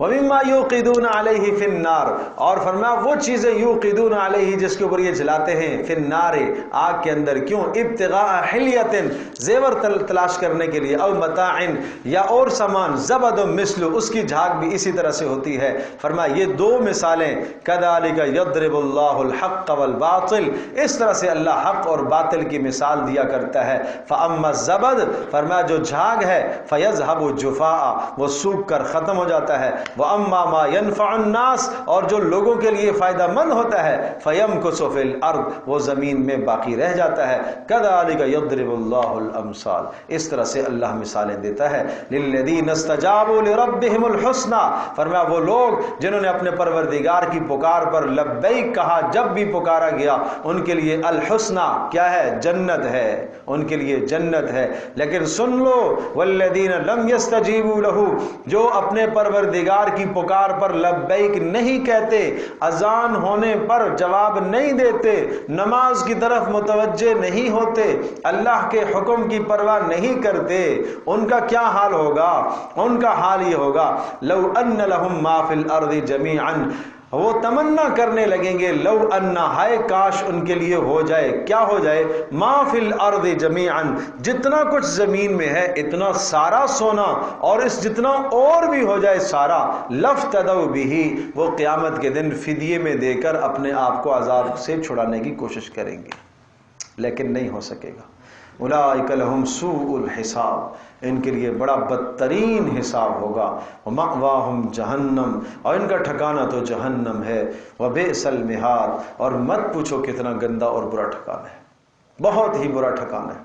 [SPEAKER 2] وَمِمَّا يُوقِدُونَ عَلَيْهِ فِي النَّارِ، اور فرمایا وہ چیزیں یوقدون علیہ جس کے اوپر یہ جلاتے ہیں، فی النار آگ کے اندر، کیوں؟ ابتغاء حلیۃ زیور تلاش کرنے کے لیے، او متاع یا اور سامان، زبد مثل اس کی جھاگ بھی اسی طرح سے ہوتی ہے۔ فرمایا یہ دو مثالیں، کذالک یضرب اللہ الحق والباطل، اس طرح سے اللہ حق اور باطل کی مثال دیا کرتا ہے۔ فاما الزبد، فرمایا جو جھاگ ہے، فیذهب جفاء، وہ سوکھ کر ختم ہو جاتا ہے، وَأَمَّا مَا يَنْفَعُ النَّاسِ، اور جو لوگوں کے لیے فائدہ مند ہوتا ہے، فَيَمْكُثُ فِي الْأَرْضِ، وہ زمین میں باقی رہ جاتا ہے۔ كَذَلِكَ يَضْرِبُ اللَّهُ الْأَمْثَالَ، اس طرح سے اللہ مثالیں دیتا ہے۔ لِلَّذِينَ اسْتَجَابُوا لِرَبِّهِمُ الْحُسْنَى، فرمایا وہ لوگ جنہوں نے اپنے پروردگار کی پکار پر لبیک کہا، جب بھی پکارا گیا ان کے لیے الحسنى کیا ہے؟ جنت ہے، ان کے لیے جنت ہے۔ لیکن سن لو، وَالَّذِينَ لَمْ يَسْتَجِيبُوا لَهُ، جو اپنے پروردگار کی پکار پر لبیک نہیں کہتے، اذان ہونے پر جواب نہیں دیتے، نماز کی طرف متوجہ نہیں ہوتے، اللہ کے حکم کی پرواہ نہیں کرتے، ان کا کیا حال ہوگا؟ ان کا حال یہ ہوگا، لو ان لہم ما فی الارض جمیعا، وہ تمنا کرنے لگیں گے، لو ان، ہائے کاش ان کے لیے ہو جائے، کیا ہو جائے؟ ما فی الارض جمیعا، جتنا کچھ زمین میں ہے اتنا سارا سونا، اور اس جتنا اور بھی ہو جائے سارا، لفتدوا بہ، وہ قیامت کے دن فدیے میں دے کر اپنے آپ کو عذاب سے چھڑانے کی کوشش کریں گے، لیکن نہیں ہو سکے گا۔ اولئک لہم سوء الحساب، ان کے لیے بڑا بدترین حساب ہوگا۔ ومأواہم جہنم، اور ان کا ٹھکانہ تو جہنم ہے۔ وبئس المہاد، اور مت پوچھو کتنا گندا اور برا ٹھکانہ ہے، بہت ہی برا ٹھکانہ ہے۔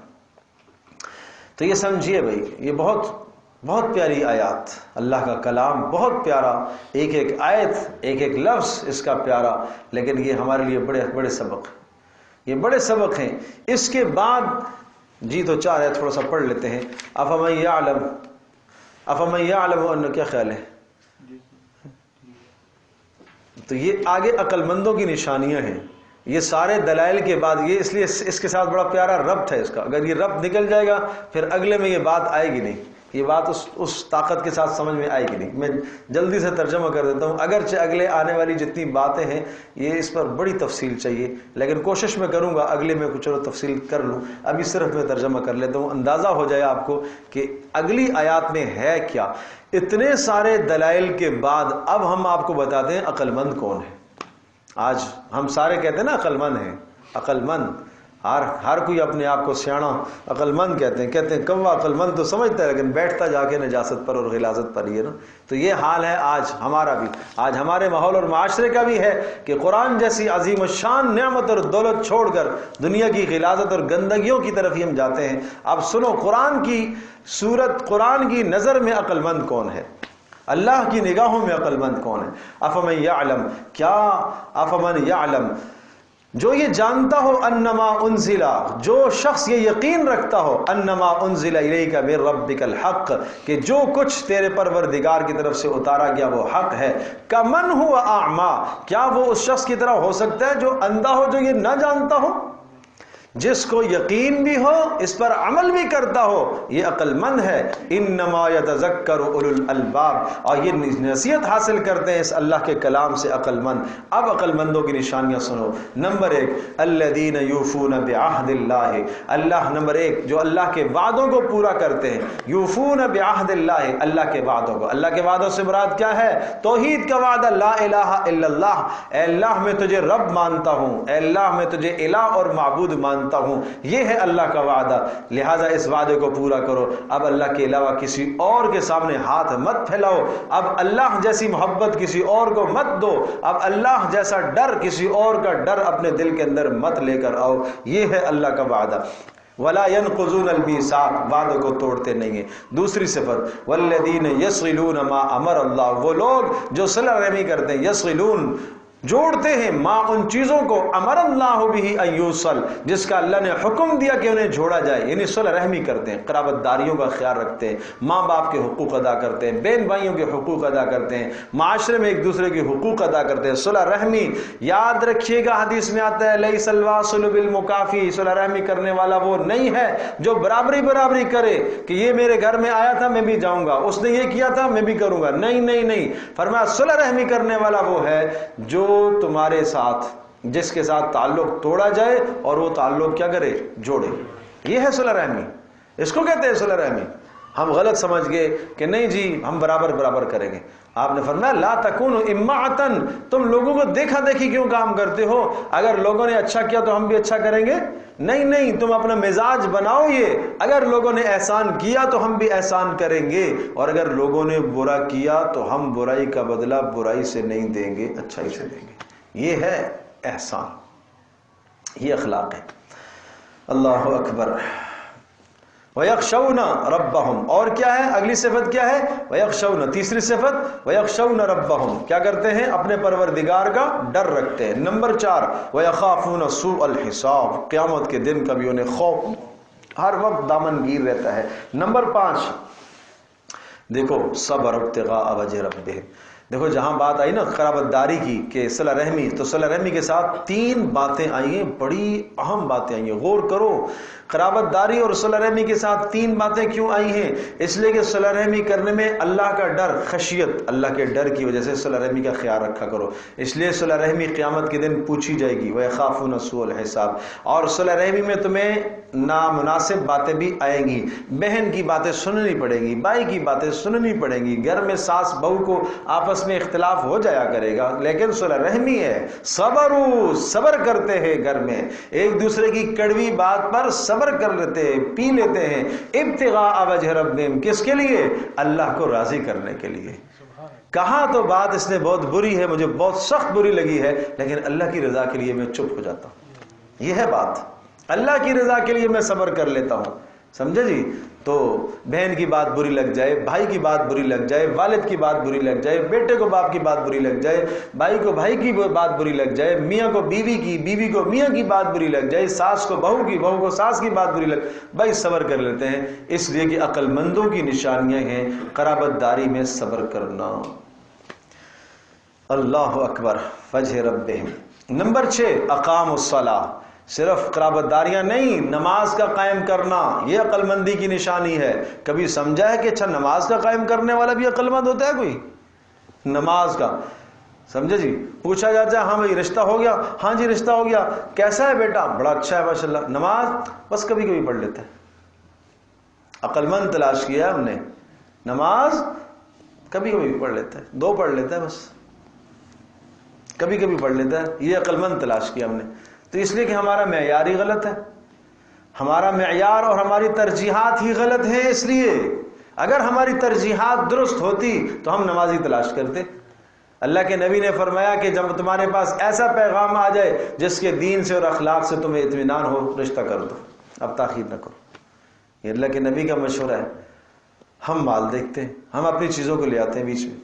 [SPEAKER 2] تو یہ سمجھیے بھائی، یہ بہت پیاری آیات، اللہ کا کلام بہت پیارا، ایک ایک آیت، ایک ایک لفظ اس کا پیارا، لیکن یہ ہمارے لیے بڑے بڑے سبق، یہ بڑے سبق ہیں۔ اس کے بعد جی تو چاہ رہے تھوڑا سا پڑھ لیتے ہیں۔ افمن یعلم ان، کیا خیال ہے؟ تو یہ آگے عقل مندوں کی نشانیاں ہیں، یہ سارے دلائل کے بعد، یہ اس لیے اس کے ساتھ بڑا پیارا ربط ہے اس کا، اگر یہ ربط نکل جائے گا پھر اگلے میں یہ بات آئے گی نہیں، یہ بات اس طاقت کے ساتھ سمجھ میں آئے گی نہیں۔ میں جلدی سے ترجمہ کر دیتا ہوں، اگرچہ اگلے آنے والی جتنی باتیں ہیں یہ اس پر بڑی تفصیل چاہیے، لیکن کوشش میں کروں گا اگلے میں کچھ اور تفصیل کر لوں، ابھی صرف میں ترجمہ کر لیتا ہوں، اندازہ ہو جائے آپ کو کہ اگلی آیات میں ہے کیا۔ اتنے سارے دلائل کے بعد اب ہم آپ کو بتاتے ہیں عقل مند کون ہے۔ آج ہم سارے کہتے ہیں نا عقل مند ہیں، عقل مند، ہر کوئی اپنے آپ کو سیاڑا عقل مند کہتے ہیں کوا عقل مند تو سمجھتا ہے، لیکن بیٹھتا جا کے نجاست پر اور غلاظت پر ہی ہے نا۔ تو یہ حال ہے آج ہمارا بھی، آج ہمارے ماحول اور معاشرے کا بھی ہے کہ قرآن جیسی عظیم الشان نعمت اور دولت چھوڑ کر دنیا کی غلاظت اور گندگیوں کی طرف ہی ہم جاتے ہیں۔ اب سنو، قرآن کی صورت، قرآن کی نظر میں عقل مند کون ہے، اللہ کی نگاہوں میں عقل مند کون ہے؟ افمن یعلم، کیا افمن یعلم، جو یہ جانتا ہو، انما انزل، جو شخص یہ یقین رکھتا ہو، انما انزل الیک من ربک الحق، کہ جو کچھ تیرے پروردگار کی طرف سے اتارا گیا وہ حق ہے، کمن هو اعمی، کیا وہ اس شخص کی طرح ہو سکتا ہے جو اندھا ہو، جو یہ نہ جانتا ہو؟ جس کو یقین بھی ہو، اس پر عمل بھی کرتا ہو، یہ عقل مند ہے۔ انما یتذکر اولو الالباب، اور یہ نصیحت حاصل کرتے ہیں اس اللہ کے کلام سے عقل مند۔ اب عقل مندوں کی نشانیاں سنو۔ نمبر 1، الذین یوفون بعہد اللہ، اللہ نمبر 1 جو اللہ کے وعدوں کو پورا کرتے ہیں، یوفون بعہد اللہ، اللہ کے وعدوں کو۔ اللہ کے وعدوں سے مراد کیا ہے؟ توحید کا وعدہ، لا الہ الا اللہ، اے اللہ میں تجھے رب مانتا ہوں، اے اللہ میں تجھے الہ اور معبود مانتا ہوں، یہ ہے اللہ کا وعدہ، لہذا اس وعدے کو پورا کرو۔ اب اللہ کے علاوہ کسی اور کے سامنے ہاتھ مت پھیلاؤ، اب اللہ جیسی محبت کسی اور کو مت دو، اب اللہ جیسا ڈر کسی اور کا ڈر اپنے دل کے اندر مت لے کر آؤ، یہ ہے اللہ کا وعدہ۔ ولا ينقضون الميثاق، وعدوں کو توڑتے نہیں ہیں۔ دوسری صفت، والذین یصلون ما امر اللہ، وہ لوگ جو صلہ رحمی کرتے ہیں، یصلون جوڑتے ہیں ماں ان چیزوں کو امر اللہ بہ ان یوصل جس کا اللہ نے حکم دیا کہ انہیں جوڑا جائے، یعنی صلح رحمی کرتے ہیں، قرابت داریوں کا خیال رکھتے ہیں، ماں باپ کے حقوق ادا کرتے ہیں، بہن بھائیوں کے حقوق ادا کرتے ہیں، معاشرے میں ایک دوسرے کے حقوق ادا کرتے ہیں، صلح رحمی۔ یاد رکھیے گا حدیث میں آتا ہے لیس الواصل بالمکافی، صلح رحمی کرنے والا وہ نہیں ہے جو برابری برابری کرے کہ یہ میرے گھر میں آیا تھا میں بھی جاؤں گا، اس نے یہ کیا تھا میں بھی کروں گا، نہیں نہیں نہیں، فرمایا صلح رحمی کرنے والا وہ ہے جو تمہارے ساتھ، جس کے ساتھ تعلق توڑا جائے اور وہ تعلق کیا کرے، جوڑے، یہ ہے صلح رحمی، اس کو کہتے ہیں صلح رحمی۔ ہم غلط سمجھ گئے کہ نہیں جی ہم برابر برابر کریں گے، آپ نے فرمایا لا تکونوا امعۃ، تم لوگوں کو دیکھا دیکھی کیوں کام کرتے ہو، اگر لوگوں نے اچھا کیا تو ہم بھی اچھا کریں گے، نہیں نہیں، تم اپنا مزاج بناؤ یہ، اگر لوگوں نے احسان کیا تو ہم بھی احسان کریں گے، اور اگر لوگوں نے برا کیا تو ہم برائی کا بدلہ برائی سے نہیں دیں گے، اچھائی سے دیں گے، یہ ہے احسان، یہ اخلاق ہے۔ اللہ اکبر۔ وَيَخْشَوْنَ رَبَّهُمْ، اور کیا ہے اگلی صفت کیا ہے، وَيَخْشَوْنَ، تیسری صفت وَيَخْشَوْنَ رَبَّهُمْ، کیا کرتے ہیں، اپنے پروردگار کا ڈر رکھتے ہیں۔ نمبر 4 وَيَخَافُونَ سُوءَ الْحِسَابِ، قیامت کے دن کا بھی انہیں خوف ہر وقت دامن گیر رہتا ہے۔ نمبر 5 دیکھو صبر ابتغاء وجہ ربہم، دیکھو جہاں بات آئی نا قرابت داری کی کہ صلہ رحمی، تو صلہ رحمی کے ساتھ 3 باتیں آئی ہیں، بڑی اہم باتیں آئی ہیں، غور کرو، قرابت داری اور صلہ رحمی کے ساتھ 3 باتیں کیوں آئی ہیں، اس لیے کہ صلہ رحمی کرنے میں اللہ کا ڈر، خشیت، اللہ کے ڈر کی وجہ سے صلہ رحمی کا خیال رکھا کرو، اس لیے صلہ رحمی قیامت کے دن پوچھی جائے گی، وَيَخَافُونَ سُوءَ الْحِسَابِ، اور صلہ رحمی میں تمہیں نامناسب باتیں بھی آئیں گی، بہن کی باتیں سننی پڑے گی، بھائی کی باتیں سننی پڑیں گی، گھر میں ساس بہو کو آپس میں اختلاف ہو جایا کرے گا، لیکن صلح رحمی ہے، صبر کرتے ہیں، گھر میں ایک دوسرے کی کڑوی بات پر صبر کر لیتے ہیں، پی لیتے ہیں، ابتغاء وجہ ربہم، کس کے لیے، اللہ کو راضی کرنے کے لیے۔ کہا تو بات اس نے بہت بری ہے، مجھے بہت سخت بری لگی ہے، لیکن اللہ کی رضا کے لیے میں چپ ہو جاتا ہوں، یہ ہے بات، اللہ کی رضا کے لیے میں صبر کر لیتا ہوں، سمجھے جی۔ تو بہن کی بات بری لگ جائے، بھائی کی بات بری لگ جائے، والد کی بات بری لگ جائے، بیٹے کو باپ کی بات بری لگ جائے، بھائی کو بھائی کی بات بری لگ جائے، میاں کو بیوی کی، بیوی کو میاں کی بات بری لگ جائے، ساس کو بہو کی، بہو کو ساس کی بات بری لگ، بھائی صبر کر لیتے ہیں، اس لیے کہ عقل مندوں کی نشانیاں ہیں قرابت داری میں صبر کرنا۔ اللہ اکبر، وجہ ربہم۔ نمبر 6 اقاموا الصلاۃ، صرف قرابت داریاں نہیں، نماز کا قائم کرنا، یہ عقل مندی کی نشانی ہے۔ کبھی سمجھا ہے کہ اچھا نماز کا قائم کرنے والا بھی عقل مند ہوتا ہے کوئی؟ نماز کا سمجھے جی، پوچھا جاتا ہے ہاں بھائی رشتہ ہو گیا، ہاں جی رشتہ ہو گیا، کیسا ہے بیٹا، بڑا اچھا ہے ماشاءاللہ، نماز بس کبھی کبھی پڑھ لیتا ہے۔ عقل مند تلاش کیا ہم نے، نماز کبھی کبھی پڑھ لیتا ہے، 2 پڑھ لیتا ہے بس، کبھی کبھی پڑھ لیتا ہے، یہ عقل مند تلاش کیا ہم نے۔ تو اس لیے کہ ہمارا معیار ہی غلط ہے، ہمارا معیار اور ہماری ترجیحات ہی غلط ہیں، اس لیے اگر ہماری ترجیحات درست ہوتی تو ہم نمازی تلاش کرتے۔ اللہ کے نبی نے فرمایا کہ جب تمہارے پاس ایسا پیغام آ جائے جس کے دین سے اور اخلاق سے تمہیں اطمینان ہو، رشتہ کر دو، اب تاخیر نہ کرو، یہ اللہ کے نبی کا مشورہ ہے۔ ہم مال دیکھتے ہیں، ہم اپنی چیزوں کو لے آتے ہیں بیچ میں،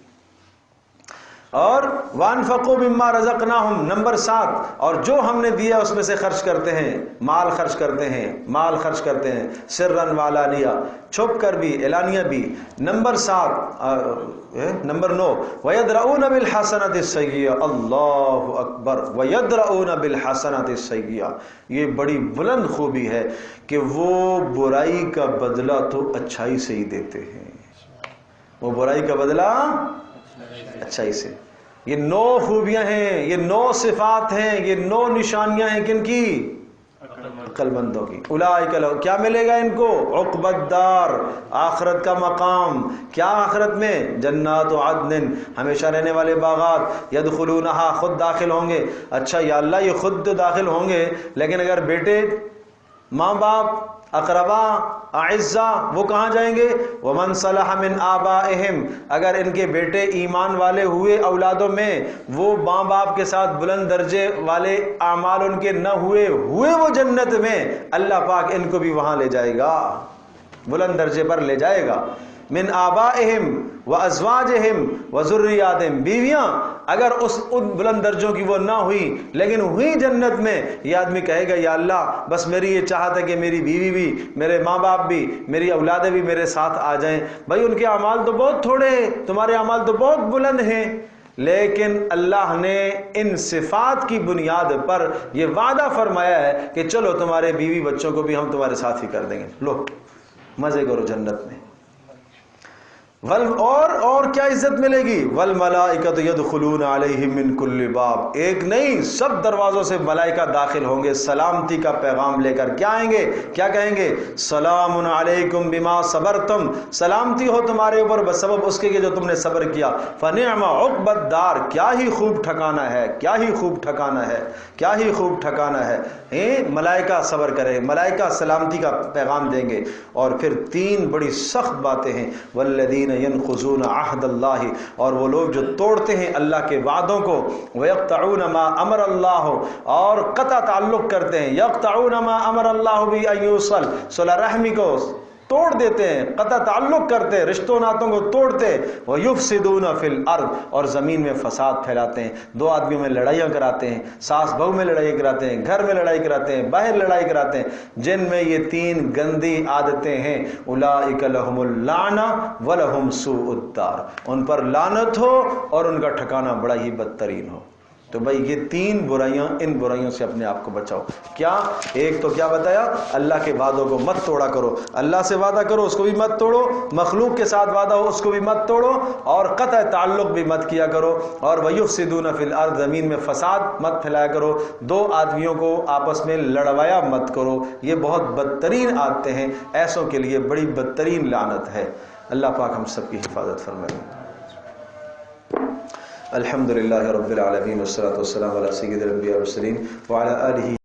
[SPEAKER 2] اور وَأَنفِقُوا مِمَّا رَزَقْنَاهُمْ، نمبر 7، اور جو ہم نے دیا اس میں سے خرچ کرتے ہیں، مال خرچ کرتے ہیں، مال خرچ کرتے ہیں، سرًا وعلانیہ، چھپ کر بھی، اعلانیہ بھی۔ نمبر 7 نمبر 9 وَيَدْرَؤُونَ بِالْحَسَنَةِ السَّيِّئَةَ، اللہ اکبر، وَيَدْرَؤُونَ بِالْحَسَنَةِ السَّيِّئَةَ، یہ بڑی بلند خوبی ہے کہ وہ برائی کا بدلہ تو اچھائی سے ہی دیتے ہیں، وہ برائی کا بدلہ اچھائی سے۔ یہ 9 خوبیاں ہیں، یہ 9 صفات ہیں، یہ 9 نشانیاں ہیں کن کی؟ عقل مندوں کی۔ اولئک لہم، کیا ملے گا ان کو؟ عقبی الدار، آخرت کا مقام۔ کیا آخرت میں؟ جنات عدن، ہمیشہ رہنے والے باغات، یدخلونہا، خود داخل ہوں گے۔ اچھا یا اللہ یہ خود تو داخل ہوں گے، لیکن اگر بیٹے، ماں باپ، اقربا، اعزا، وہ کہاں جائیں گے؟ ومن صلح من آبائہم، اگر ان کے بیٹے ایمان والے ہوئے اولادوں میں، وہ ماں باپ کے ساتھ بلند درجے والے اعمال ان کے نہ ہوئے وہ جنت میں، اللہ پاک ان کو بھی وہاں لے جائے گا، بلند درجے پر لے جائے گا۔ من آبائہم، وازواجہم وذریاتہم، بیویاں اگر اس ان بلند درجوں کی وہ نہ ہوئی لیکن ہوئی جنت میں، یہ آدمی کہے گا یا اللہ بس میری یہ چاہت ہے کہ میری بیوی بھی، میرے ماں باپ بھی، میری اولادیں بھی میرے ساتھ آ جائیں۔ بھائی ان کے اعمال تو بہت تھوڑے ہیں، تمہارے اعمال تو بہت بلند ہیں، لیکن اللہ نے ان صفات کی بنیاد پر یہ وعدہ فرمایا ہے کہ چلو تمہارے بیوی بچوں کو بھی ہم تمہارے ساتھ ہی کر دیں گے، لو مزے کرو جنت میں۔ اور کیا عزت ملے گی؟ والملائکۃ یدخلون علیہم من کل باب، ایک نہیں سب دروازوں سے ملائکہ داخل ہوں گے سلامتی کا پیغام لے کر۔ کیا آئیں گے؟ کیا کہیں گے؟ سلام علیکم بما صبرتم، سلامتی ہو تمہارے اوپر بسبب اس کے کہ جو تم نے صبر کیا۔ فنعم عقبی الدار، کیا ہی خوب ٹھکانا ہے، کیا ہی خوب ٹھکانا ہے، کیا ہی خوب ٹھکانا ہے۔ ملائکہ صبر کرے، ملائکہ سلامتی کا پیغام دیں گے۔ اور پھر تین بڑی سخت باتیں ہیں، والذین ینقضون عہد اللہ، اور وہ لوگ جو توڑتے ہیں اللہ کے وعدوں کو، ویقطعون ما امر اللہ، اور قطع تعلق کرتے ہیں، یقطعون ما امر اللہ بھی ان یوصل، صلہ رحمی کو توڑ دیتے ہیں، قطع تعلق کرتے ہیں، رشتوں ناتوں کو توڑتے ہیں، وَيُفْسِدُونَ فِي الْأَرْضِ، اور زمین میں فساد پھیلاتے ہیں، دو آدمیوں میں لڑائیاں کراتے ہیں، ساس بہو میں لڑائی کراتے ہیں، گھر میں لڑائی کراتے ہیں، باہر لڑائی کراتے ہیں، جن میں یہ تین گندی عادتیں ہیں۔ اولئک لہم اللعنہ ولہم سوء الدار، ان پر لعنت ہو اور ان کا ٹھکانہ بڑا ہی بدترین ہو۔ تو بھائی یہ تین برائیاں، ان برائیوں سے اپنے آپ کو بچاؤ۔ کیا؟ ایک تو کیا بتایا؟ اللہ کے وعدوں کو مت توڑا کرو، اللہ سے وعدہ کرو اس کو بھی مت توڑو، مخلوق کے ساتھ وعدہ ہو اس کو بھی مت توڑو، اور قطع تعلق بھی مت کیا کرو، اور وَيُفْسِدُونَ فِي الْأَرْضِ، زمین میں فساد مت پھیلایا کرو، دو آدمیوں کو آپس میں لڑوایا مت کرو، یہ بہت بدترین عادتیں ہیں، ایسوں کے لیے بڑی بدترین لعنت ہے۔ اللہ پاک ہم سب کی حفاظت فرمائے۔ الحمدللہ رب العالمین، والصلاۃ والسلام علی سید الانبیاء والمرسلین وعلی آلہ